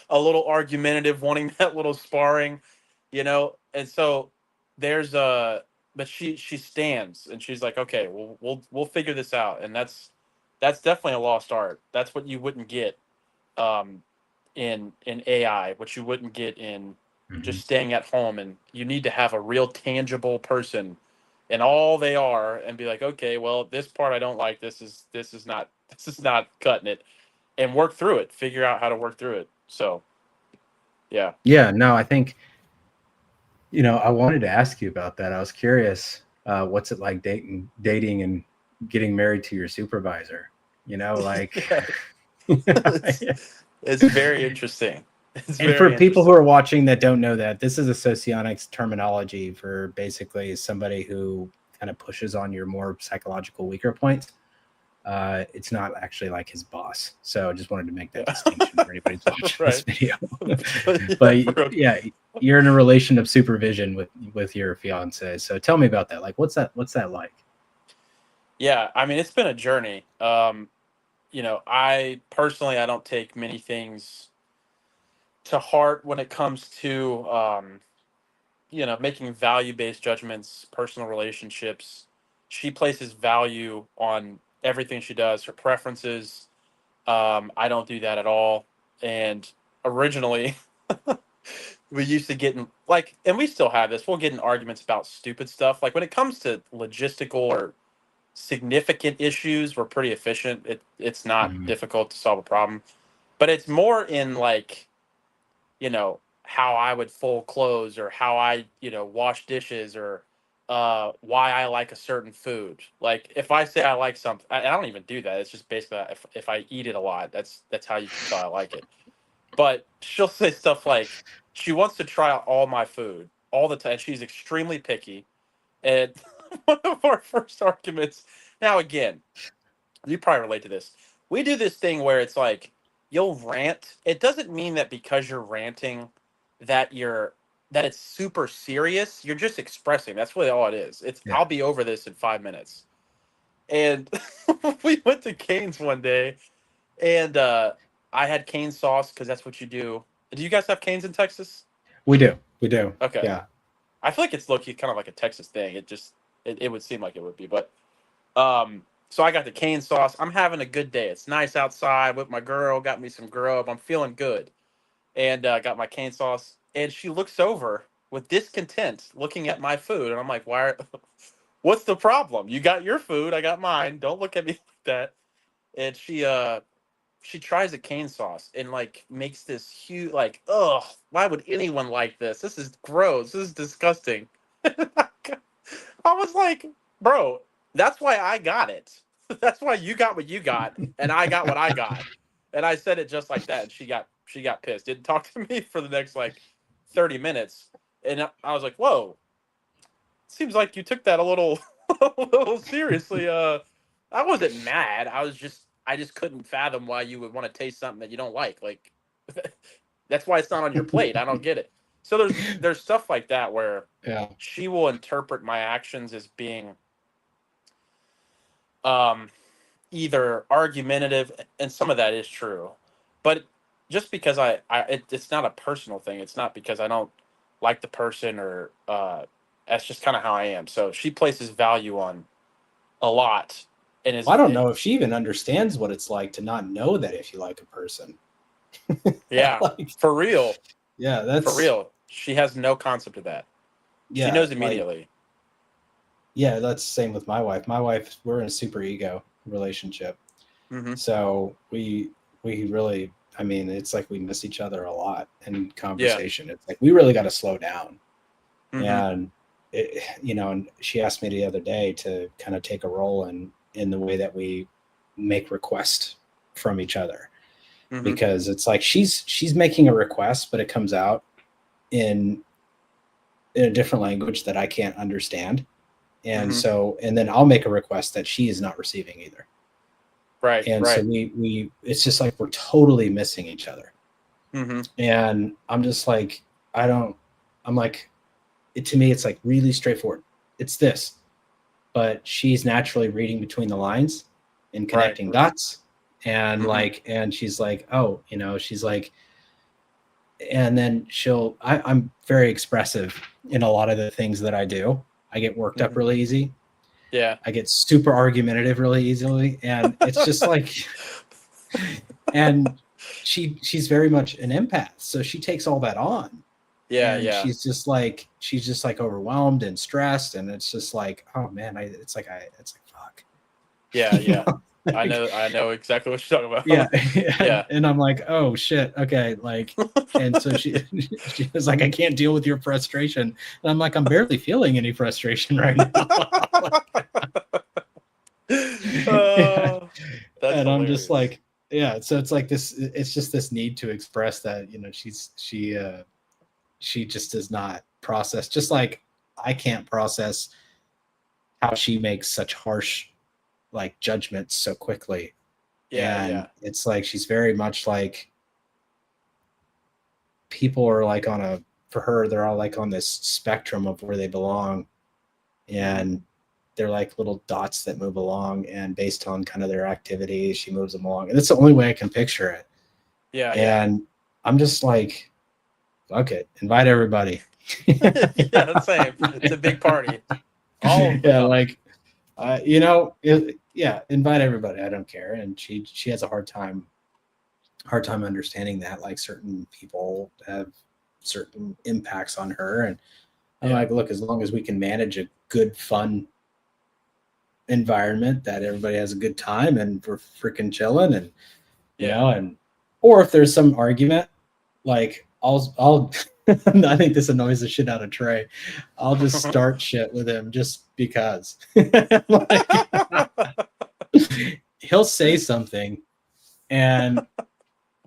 a little argumentative, wanting that little sparring, And so there's but she stands and she's like, okay, we'll figure this out, and that's definitely a lost art. That's what you wouldn't get in AI, what you wouldn't get in just staying at home. And you need to have a real tangible person and all they are and be like, okay, well, this part I don't like, this is not cutting it, and work through it, figure out how to work through it. So no, I think I wanted to ask you about that. I was curious, what's it like dating and getting married to your supervisor? It's very interesting. And for people who are watching that don't know that, this is a socionics terminology for basically somebody who kind of pushes on your more psychological weaker points. It's not actually like his boss. So I just wanted to make that distinction for anybody who's watching this video. But you're in a relation of supervision with your fiance. So tell me about that. Like, what's that like? Yeah, it's been a journey. I personally, I don't take many things to heart when it comes to making value-based judgments, personal relationships. She places value on everything she does, her preferences. I don't do that at all. And originally, we used to get in like, and we still have this. We'll get in arguments about stupid stuff. Like when it comes to logistical or significant issues, we're pretty efficient. It's not Mhm. difficult to solve a problem, but it's more in like, how I would fold clothes or how I, wash dishes or why I like a certain food. Like if I say I like something, I don't even do that. It's just basically if I eat it a lot, that's how you can tell I like it. But she'll say stuff like she wants to try out all my food all the time. She's extremely picky. And one of our first arguments, now again, you probably relate to this. We do this thing where it's like you'll rant. It doesn't mean that because you're ranting that it's super serious. You're just expressing. That's really all it is. It's Yeah. I'll be over this in 5 minutes. And we went to Cane's one day, and I had cane sauce because that's what you do. Do you guys have Cane's in Texas? We do. We do. Okay. Yeah. I feel like it's low key kind of like a Texas thing. It would seem like it would be, but so I got the cane sauce. I'm having a good day. It's nice outside with my girl. Got me some grub. I'm feeling good, and got my cane sauce. And she looks over with discontent, looking at my food, and I'm like, "Why? What's the problem? You got your food. I got mine. Don't look at me like that." And she tries a cane sauce and like makes this huge like, "Ugh, why would anyone like this? This is gross. This is disgusting." I was like, bro, that's why I got it. That's why you got what you got, and I got what I got. And I said it just like that, and she got pissed. Didn't talk to me for the next like 30 minutes. And I was like, whoa, seems like you took that a little a little seriously. I wasn't mad. I just couldn't fathom why you would want to taste something that you don't like. Like that's why it's not on your plate. I don't get it. So there's stuff like that where Yeah. she will interpret my actions as being um, either argumentative, and some of that is true, but just because it's not a personal thing. It's not because I don't like the person or that's just kind of how I am. So she places value on a lot, and Well, I don't know if she even understands what it's like to not know that if you like a person. yeah, Like, for real, yeah, for real. She has no concept of that. She yeah, knows like, immediately. yeah, that's the same with my wife. My wife, we're in a super ego relationship. Hmm. So we really, I mean, it's like we miss each other a lot in Yeah. conversation. It's like we really got to slow down. Hmm. And and she asked me the other day to kind of take a role in the way that we make requests from each other, Hmm. because it's like she's making a request, but it comes out in a different language that I can't understand. And Hmm. so, and then I'll make a request that she is not receiving either. Right. And so Right. we it's just like we're totally missing each other. Hmm. And I'm just like, I'm like, to me, it's like really straightforward. It's this, but she's naturally reading between the lines and Right. connecting dots. And Hmm. and she's like, oh, she's like, and then I'm very expressive in a lot of the things that I do. I get worked up Hmm. really easy. Yeah. I get super argumentative really easily. And it's just like, and she's very much an empath. So she takes all that on. Yeah. And Yeah. she's just like overwhelmed and stressed. And it's just like, oh man, it's like fuck. Yeah. Yeah. Like, I know exactly what you're talking yeah. about. Yeah. And I'm like, oh shit. Okay. Like, and so she was like, I can't deal with your frustration. And I'm like, I'm barely feeling any frustration right now. Yeah. That's And I'm just hilarious. like, yeah. So it's like this, it's just this need to express that, she just does not process, just like I can't process how she makes such harsh like judgments so quickly. Yeah. And Yeah. it's like she's very much like, people are like for her, they're all like on this spectrum of where they belong. Hmm. And they're like little dots that move along, and based on kind of their activity, she moves them along. And that's the only way I can picture it. Yeah. Yeah. And I'm just like, fuck it, invite everybody. Yeah, same. It's a big party. All of them are Yeah, coming. like yeah, invite everybody. I don't care. And she has a hard time understanding that like certain people have certain impacts on her. And I'm Yeah. like, look, as long as we can manage a good, fun environment that everybody has a good time and we're freaking chilling, and Yeah. and or if there's some argument, like I'll I think this annoys the shit out of Trey. I'll just start shit with him just because. Like, he'll say something and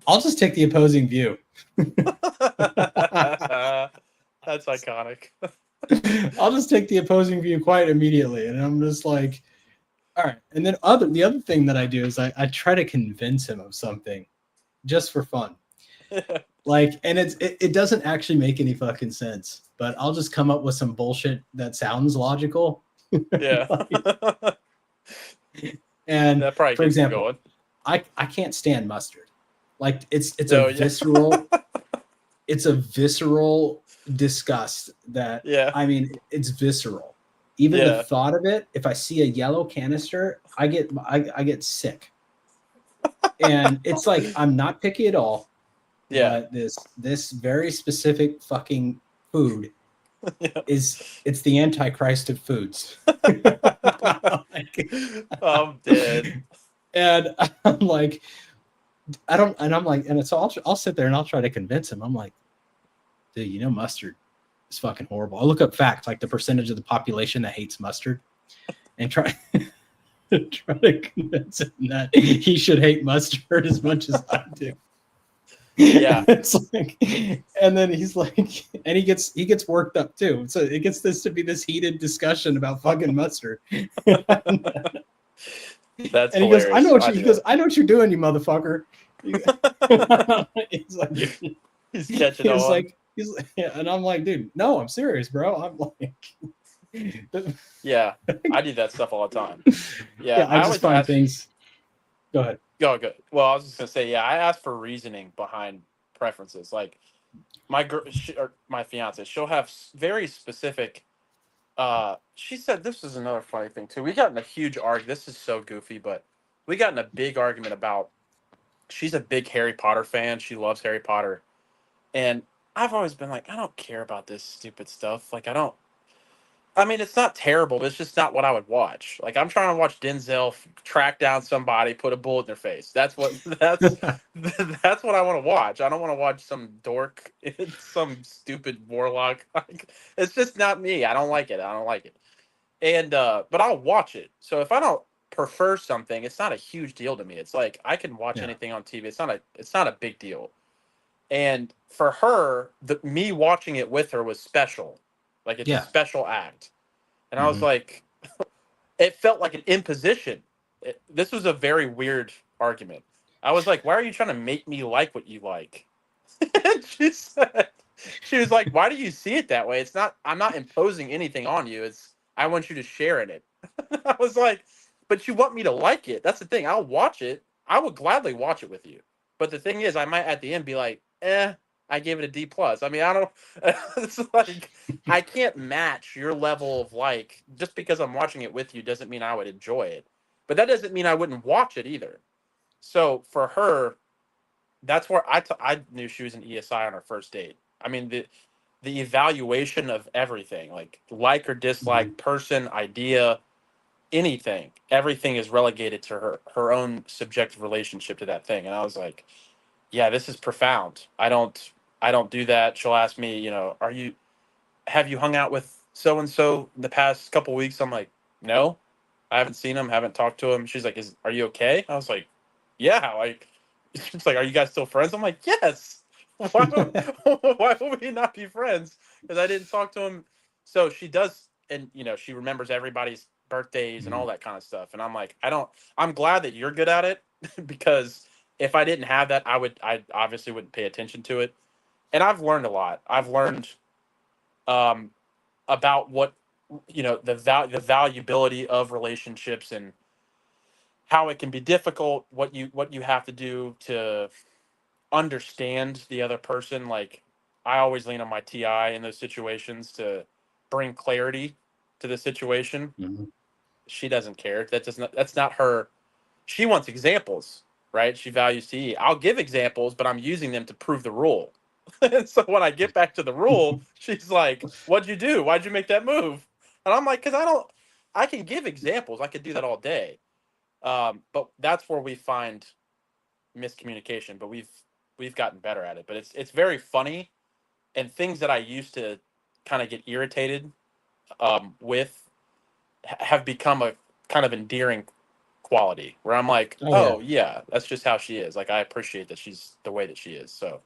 I'll just take the opposing view. That's iconic. I'll just take the opposing view quite immediately. And I'm just like, all right. And then the other thing that I do is I try to convince him of something just for fun. Like, and it doesn't actually make any fucking sense, but I'll just come up with some bullshit that sounds logical. Yeah. And That probably for gets him example, going. I can't stand mustard. Like it's a No, yeah. visceral it's a visceral disgust that, Yeah. I mean, it's visceral. Even the Yeah. thought of it, if I see a yellow canister, I get sick. And it's like I'm not picky at all, Yeah. but this very specific fucking food Yeah. it's the antichrist of foods. Like, I'm dead. and I'm like, I don't, and I'm like, and so I'll sit there and I'll try to convince him. I'm like, dude, mustard is fucking horrible. I'll look up facts, like the percentage of the population that hates mustard, and try to convince him that he should hate mustard as much as I do. Yeah. It's like, and then he's like, and he gets worked up too. So it gets this to be this heated discussion about fucking mustard. That's And he goes, hilarious. he goes, I know what you're doing, you motherfucker. He's like, He's catching he's on. like, yeah, and I'm like, dude, no, I'm serious, bro. I'm like, Yeah. I do that stuff all the time. Yeah. yeah, I I just always find ask. things. Go ahead. Go good. Well, I was just gonna say, yeah, I ask for reasoning behind preferences. Like my girl, or my fiance, she'll have very specific. She said this is another funny thing too. We got in a huge argument. This is so goofy, but we got in a big argument about. She's a big Harry Potter fan. She loves Harry Potter, and I've always been like, I don't care about this stupid stuff. Like, I don't. I mean, it's not terrible, but it's just not what I would watch. Like, I'm trying to watch Denzel track down somebody, put a bullet in their face. That's what that's what I want to watch. I don't want to watch some dork, some stupid warlock. Like, it's just not me. I don't like it. I don't like it. And but I'll watch it. So if I don't prefer something, it's not a huge deal to me. It's like I can watch Yeah. anything on TV. It's not a big deal. And for her, me watching it with her was special. Like it's a Yeah. special act. And I was Mm-hmm. like, it felt like an imposition. This was a very weird argument. I was like, why are you trying to make me like what you like? And she was like, why do you see it that way? I'm not imposing anything on you. I want you to share in it. I was like, but you want me to like it. That's the thing. I'll watch it. I would gladly watch it with you. But the thing is, I might at the end be like, I gave it a D plus. I mean, I don't. It's like I can't match your level of like just because I'm watching it with you doesn't mean I would enjoy it. But that doesn't mean I wouldn't watch it either. So for her, that's where I knew she was an ESI on our first date. I mean the evaluation of everything, like or Mm-hmm. dislike, person, idea, anything, everything is relegated to her own subjective relationship to that thing. And I was like, yeah, this is profound. I don't do that. She'll ask me, have you hung out with so and so in the past couple weeks? I'm like, no, I haven't seen him, haven't talked to him. She's like, are you okay? I was like, yeah. Like, she's like, are you guys still friends? I'm like, yes. Why would, why would we not be friends? Because I didn't talk to him. So she does, and she remembers everybody's birthdays and all that kind of stuff. And I'm like, I'm glad that you're good at it because if I didn't have that, I obviously wouldn't pay attention to it. And I've learned a lot. I've learned um, about what the valuability of relationships and how it can be difficult. What you have to do to understand the other person. Like I always lean on my TI in those situations to bring clarity to the situation. Mhm. She doesn't care. That's not her. She wants examples, right? She values TE. I'll give examples, but I'm using them to prove the rule. And so when I get back to the rule, she's like, "What'd you do? Why'd you make that move?" And I'm like, "Cause I don't. I can give examples. I could do that all day." But that's where we find miscommunication. But we've gotten better at it. But it's very funny, and things that I used to kind of get irritated with have become a kind of endearing quality where I'm like, Oh yeah. oh yeah, that's just how she is. Like I appreciate that she's the way that she is. So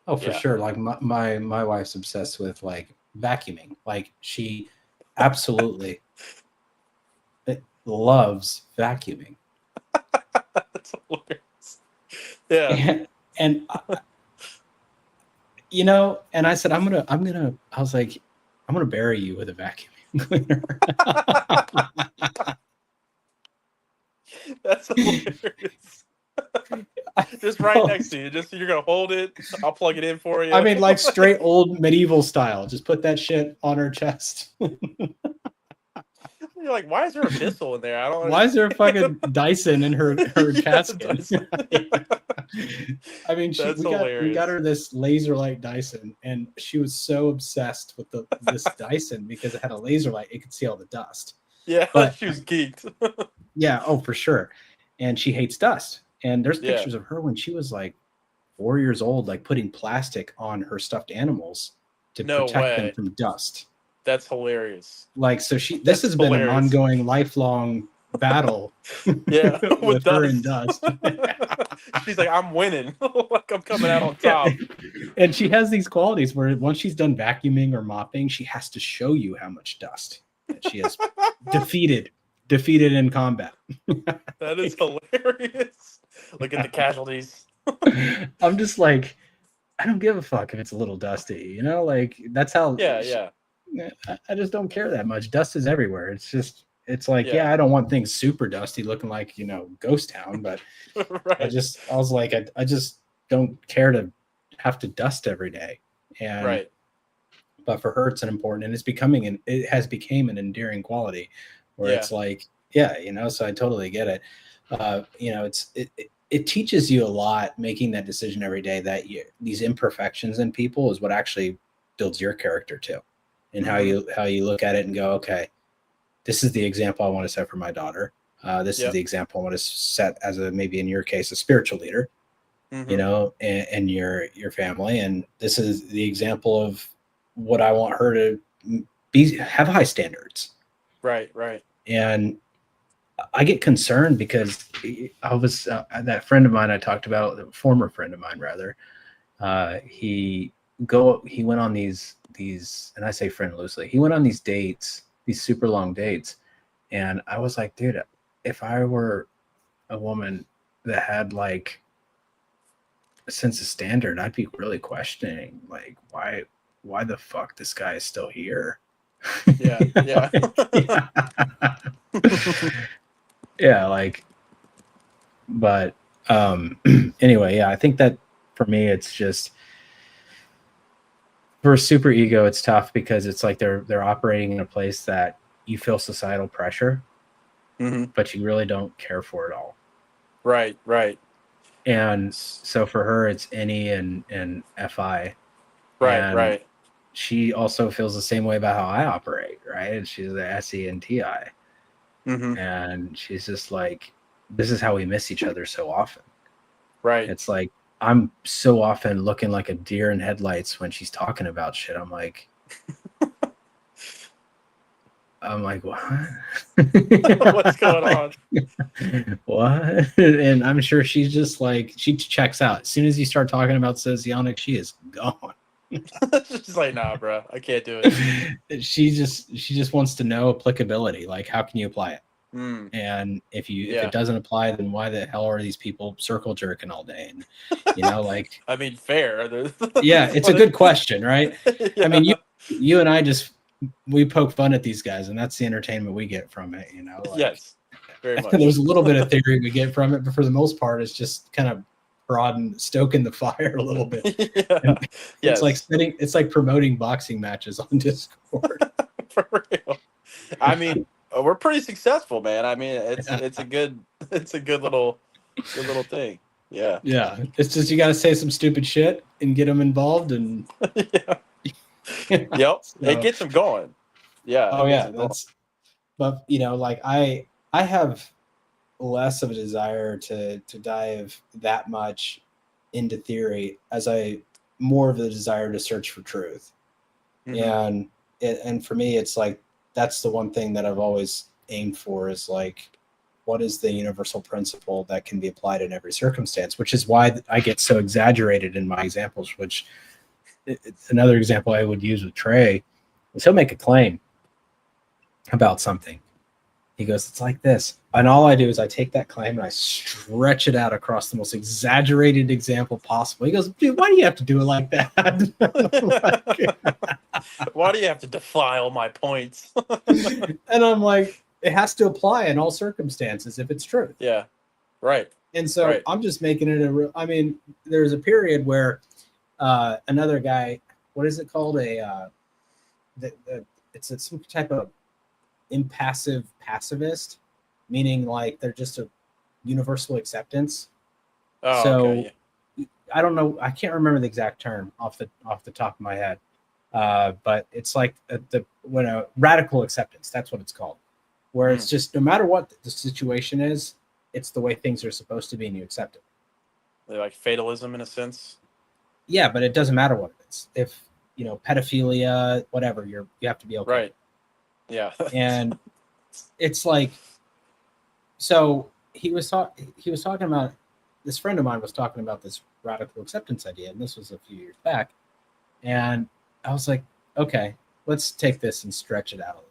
Oh, for yeah. sure. Like my wife's obsessed with like vacuuming. Like she absolutely loves vacuuming. That's hilarious. Yeah. And you know, and I said, I was like, I'm gonna bury you with a vacuum cleaner. That's hilarious. Just right next to you. Just you're gonna hold it. I'll plug it in for you. I mean, like straight old medieval style. Just put that shit on her chest. You're like, why is there a missile in there? I don't. Why is there a fucking Dyson in her Yeah, casket? I mean, That's we got hilarious. her this laser light Dyson, and she was so obsessed with this Dyson because it had a laser light; it could see all the dust. Yeah, But she was geeked. yeah, oh for sure. And she hates dust. And there's Yeah. pictures of her when she was like 4 years old, like putting plastic on her stuffed animals to No protect them way. from dust. That's hilarious. Like, so this That's has been an hilarious. ongoing, lifelong battle Yeah, with her and dust. She's like, I'm winning. Like I'm coming out on top. And she has these qualities where once she's done vacuuming or mopping, she has to show you how much dust that she has defeated in combat. That is hilarious. Look at the casualties. I'm just like, I don't give a fuck if it's a little dusty, you know? Like that's how Yeah. I just don't care that much. Dust is everywhere. It's like, Yeah. yeah, I don't want things super dusty looking like, you know, ghost town, but Right. I was like, I just don't care to have to dust every day. And Right. but for her it's an important, and it has become an endearing quality where Yeah. it's like, yeah, you know, so I totally get it. You know, it teaches you a lot making that decision every day that these imperfections in people is what actually builds your character too, and how you look at it and go, okay, this is the example I want to set for my daughter. This is the example I want to set as maybe in your case, a spiritual leader, you know, and your family. And this is the example of what I want her to have high standards. Right. And I get concerned because I was that friend of mine I talked about, a former friend of mine rather. He went on these, and I say friend loosely. He went on these dates, these super long dates, and I was like, dude, if I were a woman that had like a sense of standard, I'd be really questioning like why the fuck this guy is still here. Yeah. Yeah, like, but anyway, yeah, I think that for me it's just, for super ego it's tough because it's like they're operating in a place that you feel societal pressure, but you really don't care for it all. Right. And so for her it's NE and FI. Right. She also feels the same way about how I operate, right? And she's the SE and TI. And she's just like, this is how we miss each other so often. Right. It's like, I'm so often looking like a deer in headlights when she's talking about shit. I'm like, what? What's going on? What? And I'm sure she's just like, she checks out. As soon as you start talking about socionic, she is gone. She's like, nah, bro, I can't do it. She just wants to know applicability. Like, how can you apply it? And if it doesn't apply, then why the hell are these people circle jerking all day? And you know, like, I mean, fair. Yeah, it's a good question, right? Yeah. I mean, you and I we poke fun at these guys, and that's the entertainment we get from it. You know, like, yes, very much. There's a little bit of theory we get from it, but for the most part, it's just kind of prodding, stoking the fire a little bit. Yeah. It's like promoting boxing matches on Discord. For real. I mean, we're pretty successful, man. I mean, it's a good little thing. Yeah. Yeah, it's just you got to say some stupid shit and get them involved, and Yeah. Yep. It gets them going. Yeah. Oh yeah, but like I have less of a desire to dive that much into theory as I more of a desire to search for truth. Mhm. And for me it's like that's the one thing that I've always aimed for is like what is the universal principle that can be applied in every circumstance, which is why I get so exaggerated in my examples, which it's another example I would use with Trey is he'll make a claim about something. He goes, it's like this. And all I do is I take that claim and I stretch it out across the most exaggerated example possible. He goes, dude, why do you have to do it like that? Why do you have to defile my points? And I'm like, it has to apply in all circumstances if it's true. Yeah. Right. And so Right. I'm just making it I mean, there's a period where another guy, what is it called? It's some type of impassive pacifist, meaning like they're just a universal acceptance. Oh, So okay. Yeah. I don't know, I can't remember the exact term off the top of my head, but it's like when a radical acceptance, that's what it's called, where it's just no matter what the situation is, it's the way things are supposed to be and you accept it. Like fatalism in a sense. Yeah, but it doesn't matter what it is. If pedophilia, whatever, you have to be okay. Right. Yeah. And it's like, so he was talking about, this friend of mine was talking about this radical acceptance idea, and this was a few years back. And I was like, okay, let's take this and stretch it out.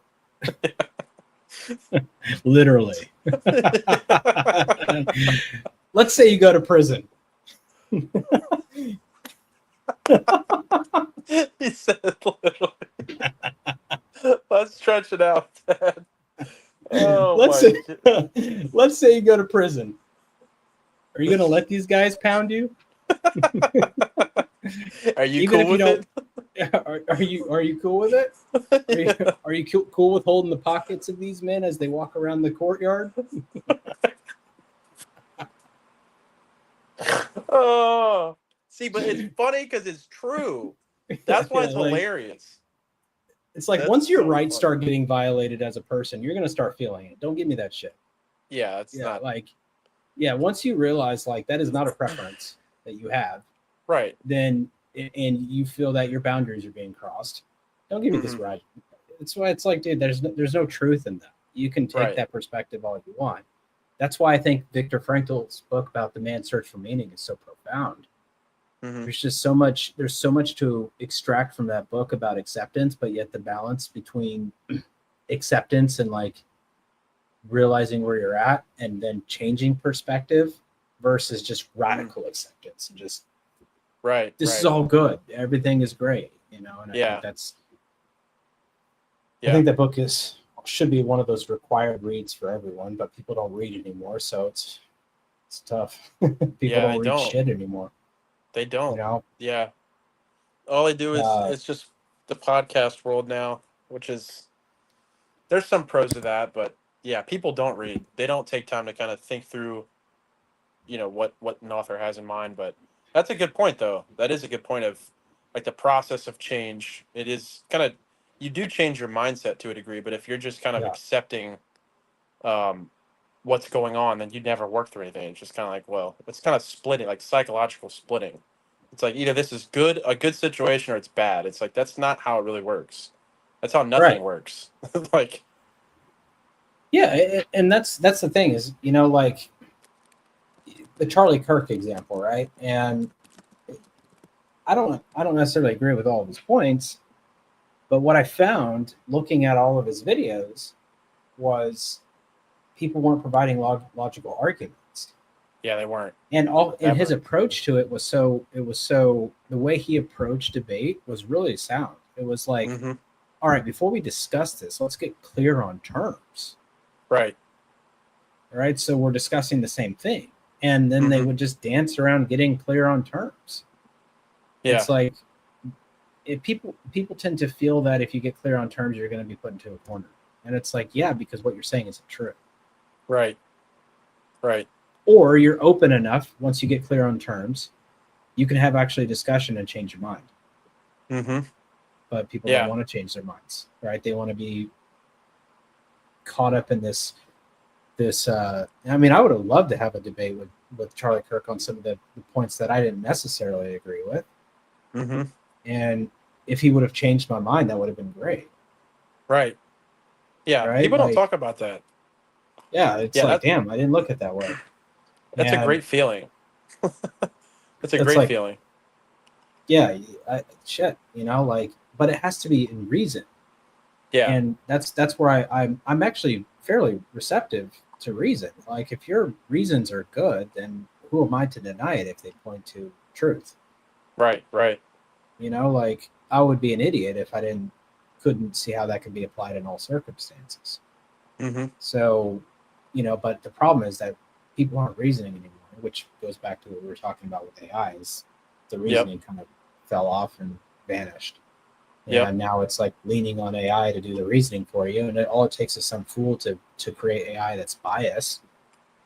Literally. Let's say you go to prison. He said literally. Let's stretch it out, Dad. Oh, let's say you go to prison. Are you going to let these guys pound you? Are you cool with it? Are you cool with it? Are you cool with holding the pockets of these men as they walk around the courtyard? Oh, see, but it's funny because it's true. That's why it's hilarious. It's like once your rights start getting violated as a person, you're going to start feeling it. Don't give me that shit. Yeah, it's not like, yeah, once you realize like that is not a preference that you have, right? Then and you feel that your boundaries are being crossed, don't give me this right. That's why it's like, dude, there's no truth in that. You can take that perspective all you want. That's why I think Viktor Frankl's book about the man's search for meaning is so profound. There's just so much to extract from that book about acceptance, but yet the balance between acceptance and like realizing where you're at and then changing perspective versus just radical acceptance and just this is all good, everything is great, and I think that's I think that book should be one of those required reads for everyone, but people don't read anymore, so it's tough. People don't read shit anymore. They don't. Yeah. All they do is it's just the podcast world now, which is there's some pros to that, but yeah, people don't read. They don't take time to kind of think through, what an author has in mind. But that's a good point, though. That is a good point of like the process of change. It is kind of you do change your mindset to a degree, but if you're just kind of accepting what's going on, then you never work through anything. It's just kind of like, well, it's kind of splitting, like psychological splitting. It's like either this is a good situation, or it's bad. It's like that's not how it really works. That's how nothing works. Like, yeah, and that's the thing is, like the Charlie Kirk example, right? And I don't necessarily agree with all of his points, but what I found looking at all of his videos was people weren't providing logical arguments. Yeah, they weren't. And his approach to it was so the way he approached debate was really sound. It was like, all right, before we discuss this, let's get clear on terms. Right. All right. So we're discussing the same thing. and then they Mhm. would just dance around getting clear on terms. Yeah. It's like, if people tend to feel that if you get clear on terms, you're going to be put into a corner, and it's like, yeah, because what you're saying isn't true. Right. Right. Or you're open enough once you get clear on terms, you can have actually a discussion and change your mind. Mm-hmm. But people don't Yeah. want to change their minds, right? They want to be caught up in this. I mean, I would have loved to have a debate with Charlie Kirk on some of the points that I didn't necessarily agree with, Mm-hmm. and if he would have changed my mind, that would have been great, Right. Yeah. right? People don't Like, talk about that. yeah, it's Yeah. like, damn, I didn't look at it that way. That's a And great feeling. That's a it's great like, feeling. yeah, shit, like, but it has to be in reason. Yeah. And that's where I'm actually fairly receptive to reason. Like, if your reasons are good, then who am I to deny it if they point to truth? Right. Right. Like, I would be an idiot if I couldn't see how that could be applied in all circumstances. Mm-hmm. So, but the problem is that people aren't reasoning anymore, which goes back to what we were talking about with AI. Is the reasoning kind of fell off and vanished. Yep. And now it's like leaning on AI to do the reasoning for you, and all it takes is some fool to create AI that's biased.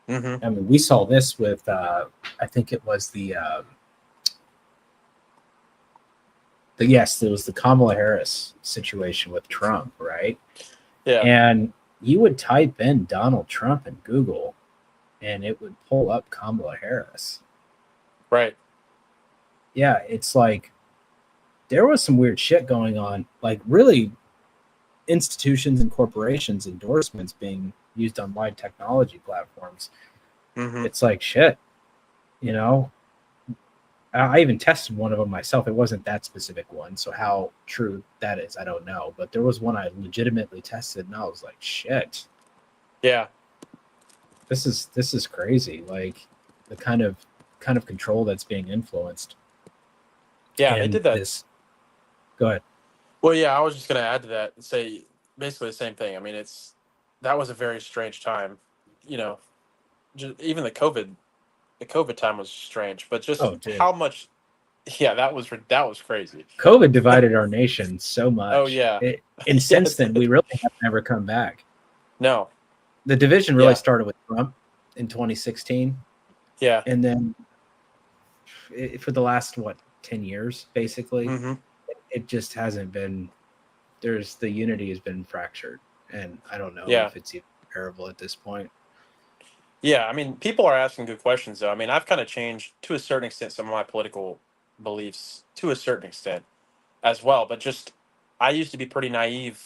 Mm-hmm. I mean, we saw this with I think it was yes, it was the Kamala Harris situation with Trump, right? Yeah. And you would type in Donald Trump in Google, and it would pull up Kamala Harris. Right. Yeah, it's like there was some weird shit going on, like really institutions and corporations endorsements being used on wide technology platforms. Mm-hmm. It's like, shit, I even tested one of them myself. It wasn't that specific one, so how true that is, I don't know. But there was one I legitimately tested, and I was like, shit. Yeah. This is crazy. Like, the kind of control that's being influenced. Yeah, and they did that. Go ahead. Well, yeah, I was just going to add to that and say basically the same thing. I mean, that was a very strange time. Even the COVID time was strange, but just Oh, dude. how much. Yeah, that was crazy. COVID divided our nation so much. Oh yeah. And Yeah, since then, we really have never come back. No. The division really Yeah. started with Trump in 2016. Yeah. And then for the last 10 years, basically, Mm-hmm. it just hasn't been. The unity has been fractured, and I don't know Yeah. if it's even comparable at this point. Yeah, I mean, people are asking good questions, though. I mean, I've kind of changed to a certain extent some of my political beliefs to a certain extent as well. But just, I used to be pretty naive,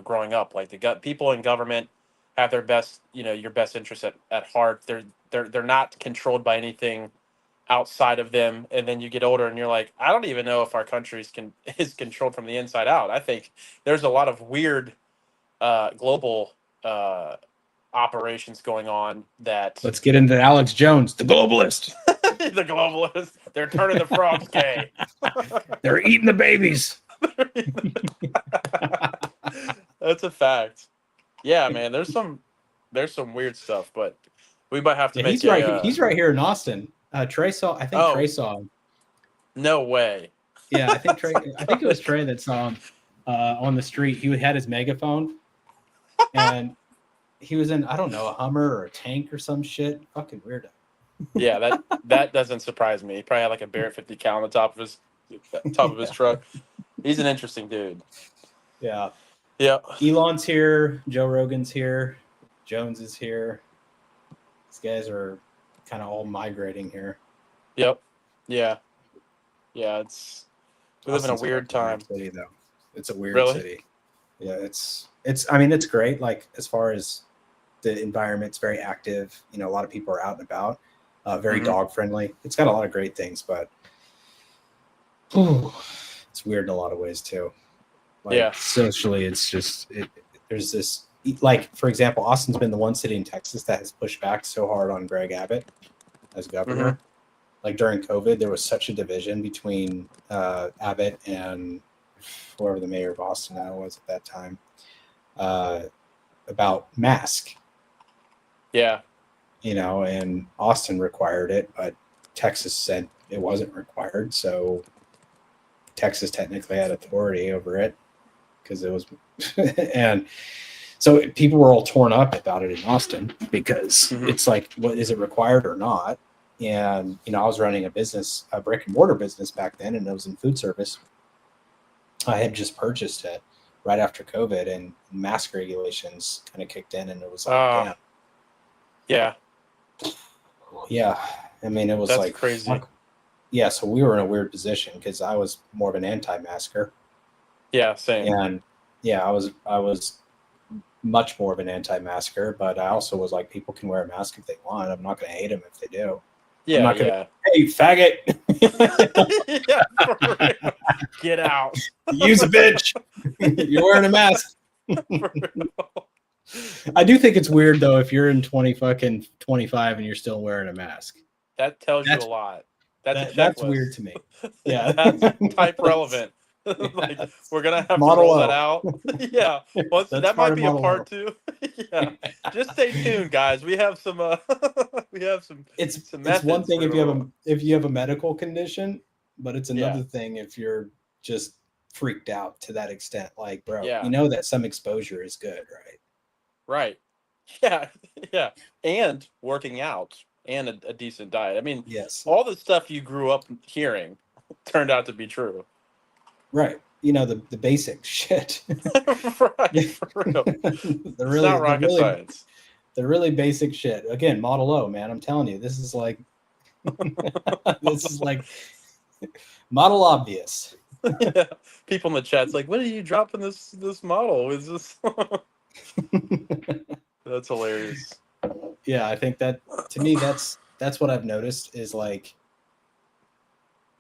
growing up. Like people in government have their best, your best interests at heart. They're not controlled by anything outside of them. And then you get older, and you're like, I don't even know if our country is controlled from the inside out. I think there's a lot of weird global operations going on that Let's get into Alex Jones, the globalist. the globalists, they're turning the frogs gay. They're eating the babies. That's a fact. Yeah, man. There's some weird stuff, but we might have to make he's right here in Austin. Trey saw. I think Trey saw him. No way. Yeah, I think it was Trey that saw him on the street. He had his megaphone, and he was in, I don't know, a Hummer or a tank or some shit. Fucking weirdo. Yeah, that doesn't surprise me. He probably had like a Barrett 50 cal on the top of his truck. He's an interesting dude. Yeah. Yeah. Elon's here. Joe Rogan's here. Jones is here. These guys are kind of all migrating here. Yep. Yeah. Yeah. We live in a Austin's weird time. City, though. It's a weird Really? city. Yeah, it's. I mean, it's great. Like, as far as the environment's very active. A lot of people are out and about. Very dog friendly. It's got a lot of great things, but it's weird in a lot of ways too. Like, Yeah. Socially, it's just there's this, like, for example, Austin's been the one city in Texas that has pushed back so hard on Greg Abbott as governor. Mm-hmm. Like, during COVID, there was such a division between Abbott and whoever the mayor of Austin now was at that time about mask. Yeah. and Austin required it, but Texas said it wasn't required. So Texas technically had authority over it because it was, and so people were all torn up about it in Austin because it's like, what is it required or not? And, I was running a brick and mortar business back then, and it was in food service. I had just purchased it right after COVID, and mask regulations kind of kicked in, and it was like, damn. Yeah. Yeah. I mean, it was That's like crazy. fuck. Yeah. So we were in a weird position because I was more of an anti-masker. Yeah, same. And yeah, I was much more of an anti-masker, but I also was like, people can wear a mask if they want. I'm not going to hate them if they do. Yeah, I'm not gonna, hey, faggot. Yeah, for real. Get out. Use a bitch. You're wearing a mask. For real. I do think it's weird though if you're in 25 and you're still wearing a mask. That tells you a lot. That's weird to me. Yeah, that's type relevant. Like, we're gonna have Model to roll O. that out. Yeah, that might be a part O. 2. Yeah, just stay tuned, guys. We have some. It's some one thing methods if you have a medical condition, but it's another thing if you're just freaked out to that extent. Like, bro, you know that some exposure is good, right? Right. Yeah. Yeah. And working out and a decent diet. I mean, yes, all the stuff you grew up hearing turned out to be true. Right. The basic shit. Right. For real. It's not rocket science. The really basic shit. Again, Model O, man. I'm telling you, this is like model obvious. Yeah. People in the chat's like, when are you dropping this model? Is this That's hilarious. Yeah, I think that to me that's what I've noticed is like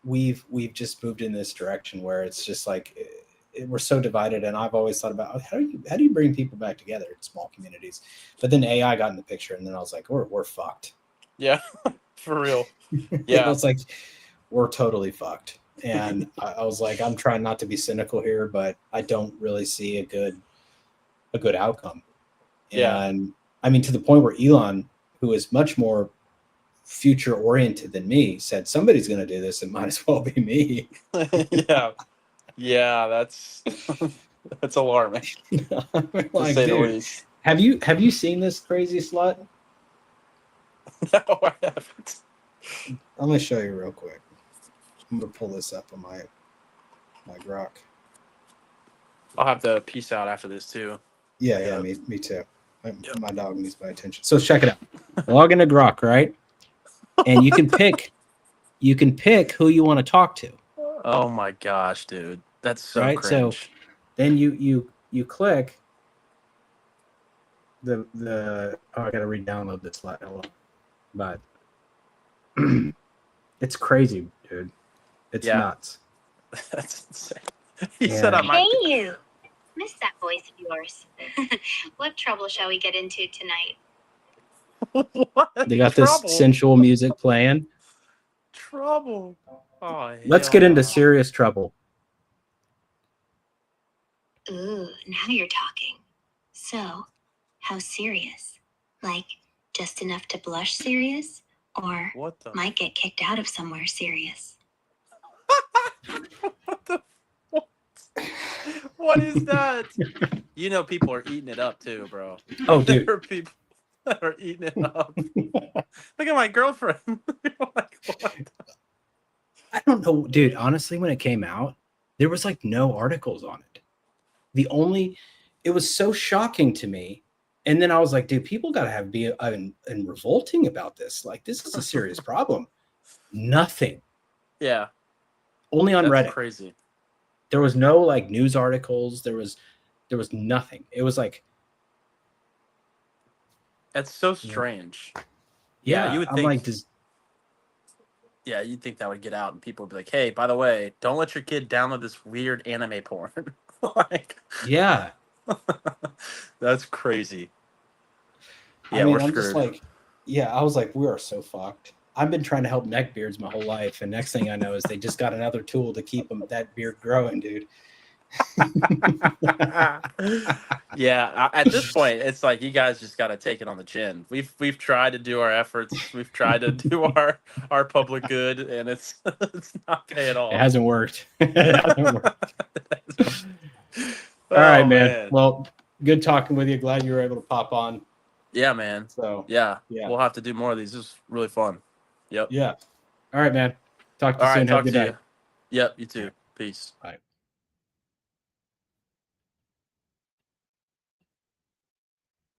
we've just moved in this direction where it's just like we're so divided, and I've always thought about how do you bring people back together in small communities, but then AI got in the picture, and then I was like, we're fucked. Yeah, for real. Yeah, it's like we're totally fucked, and I was like, I'm trying not to be cynical here, but I don't really see a good outcome. Yeah, and I mean to the point where Elon, who is much more future oriented than me, said somebody's going to do this. It might as well be me. Yeah, that's alarming. Like, dude, have you seen this crazy slut? No, I haven't. I'm gonna show you real quick. I'm gonna pull this up on my Grok. I'll have to peace out after this too. Yeah, me too. My dog needs my attention. So check it out. Log into Grok, right? And you can pick who you want to talk to. Oh my gosh, dude. That's so right. Cringe. So then you click the I gotta re-download this level. But it's crazy, dude. It's nuts. That's insane. He said I might. Hey, you. Missed that voice of yours. What trouble shall we get into tonight? What? They got this sensual music playing. Trouble. Oh, let's get into serious trouble. Ooh, now you're talking. So, how serious? Like, just enough to blush serious? Or might get kicked out of somewhere serious? What the What is that? You know people are eating it up too, bro. Oh, dude. There are people that are eating it up. Look at my girlfriend. Like, what? I don't know, dude. Honestly, when it came out, there was like no articles on it. It was so shocking to me. And then I was like, dude, people got to be revolting about this. Like, this is a serious problem. Nothing. Yeah. Only on Reddit. Crazy. There was no like news articles. There was nothing. It was like, that's so strange. Yeah, you would think. I'm like, yeah, you'd think that would get out, and people would be like, "Hey, by the way, don't let your kid download this weird anime porn." Like, yeah, that's crazy. Yeah, I mean, we're I'm screwed. just like, I was like, we are so fucked. I've been trying to help neckbeards my whole life, and next thing I know is they just got another tool to keep that beard growing, dude. Yeah, at this point, it's like you guys just got to take it on the chin. We've tried to do our efforts. We've tried to do our public good, and it's it's not paying off. It hasn't worked. It hasn't worked. Oh, All right, man. Well, good talking with you. Glad you were able to pop on. Yeah, man. So yeah, yeah. We'll have to do more of these. This is really fun. Yep. Yeah. All right, man. Talk to you All soon. right, Have a talk good to night. you. Yep, you too. Peace. Bye.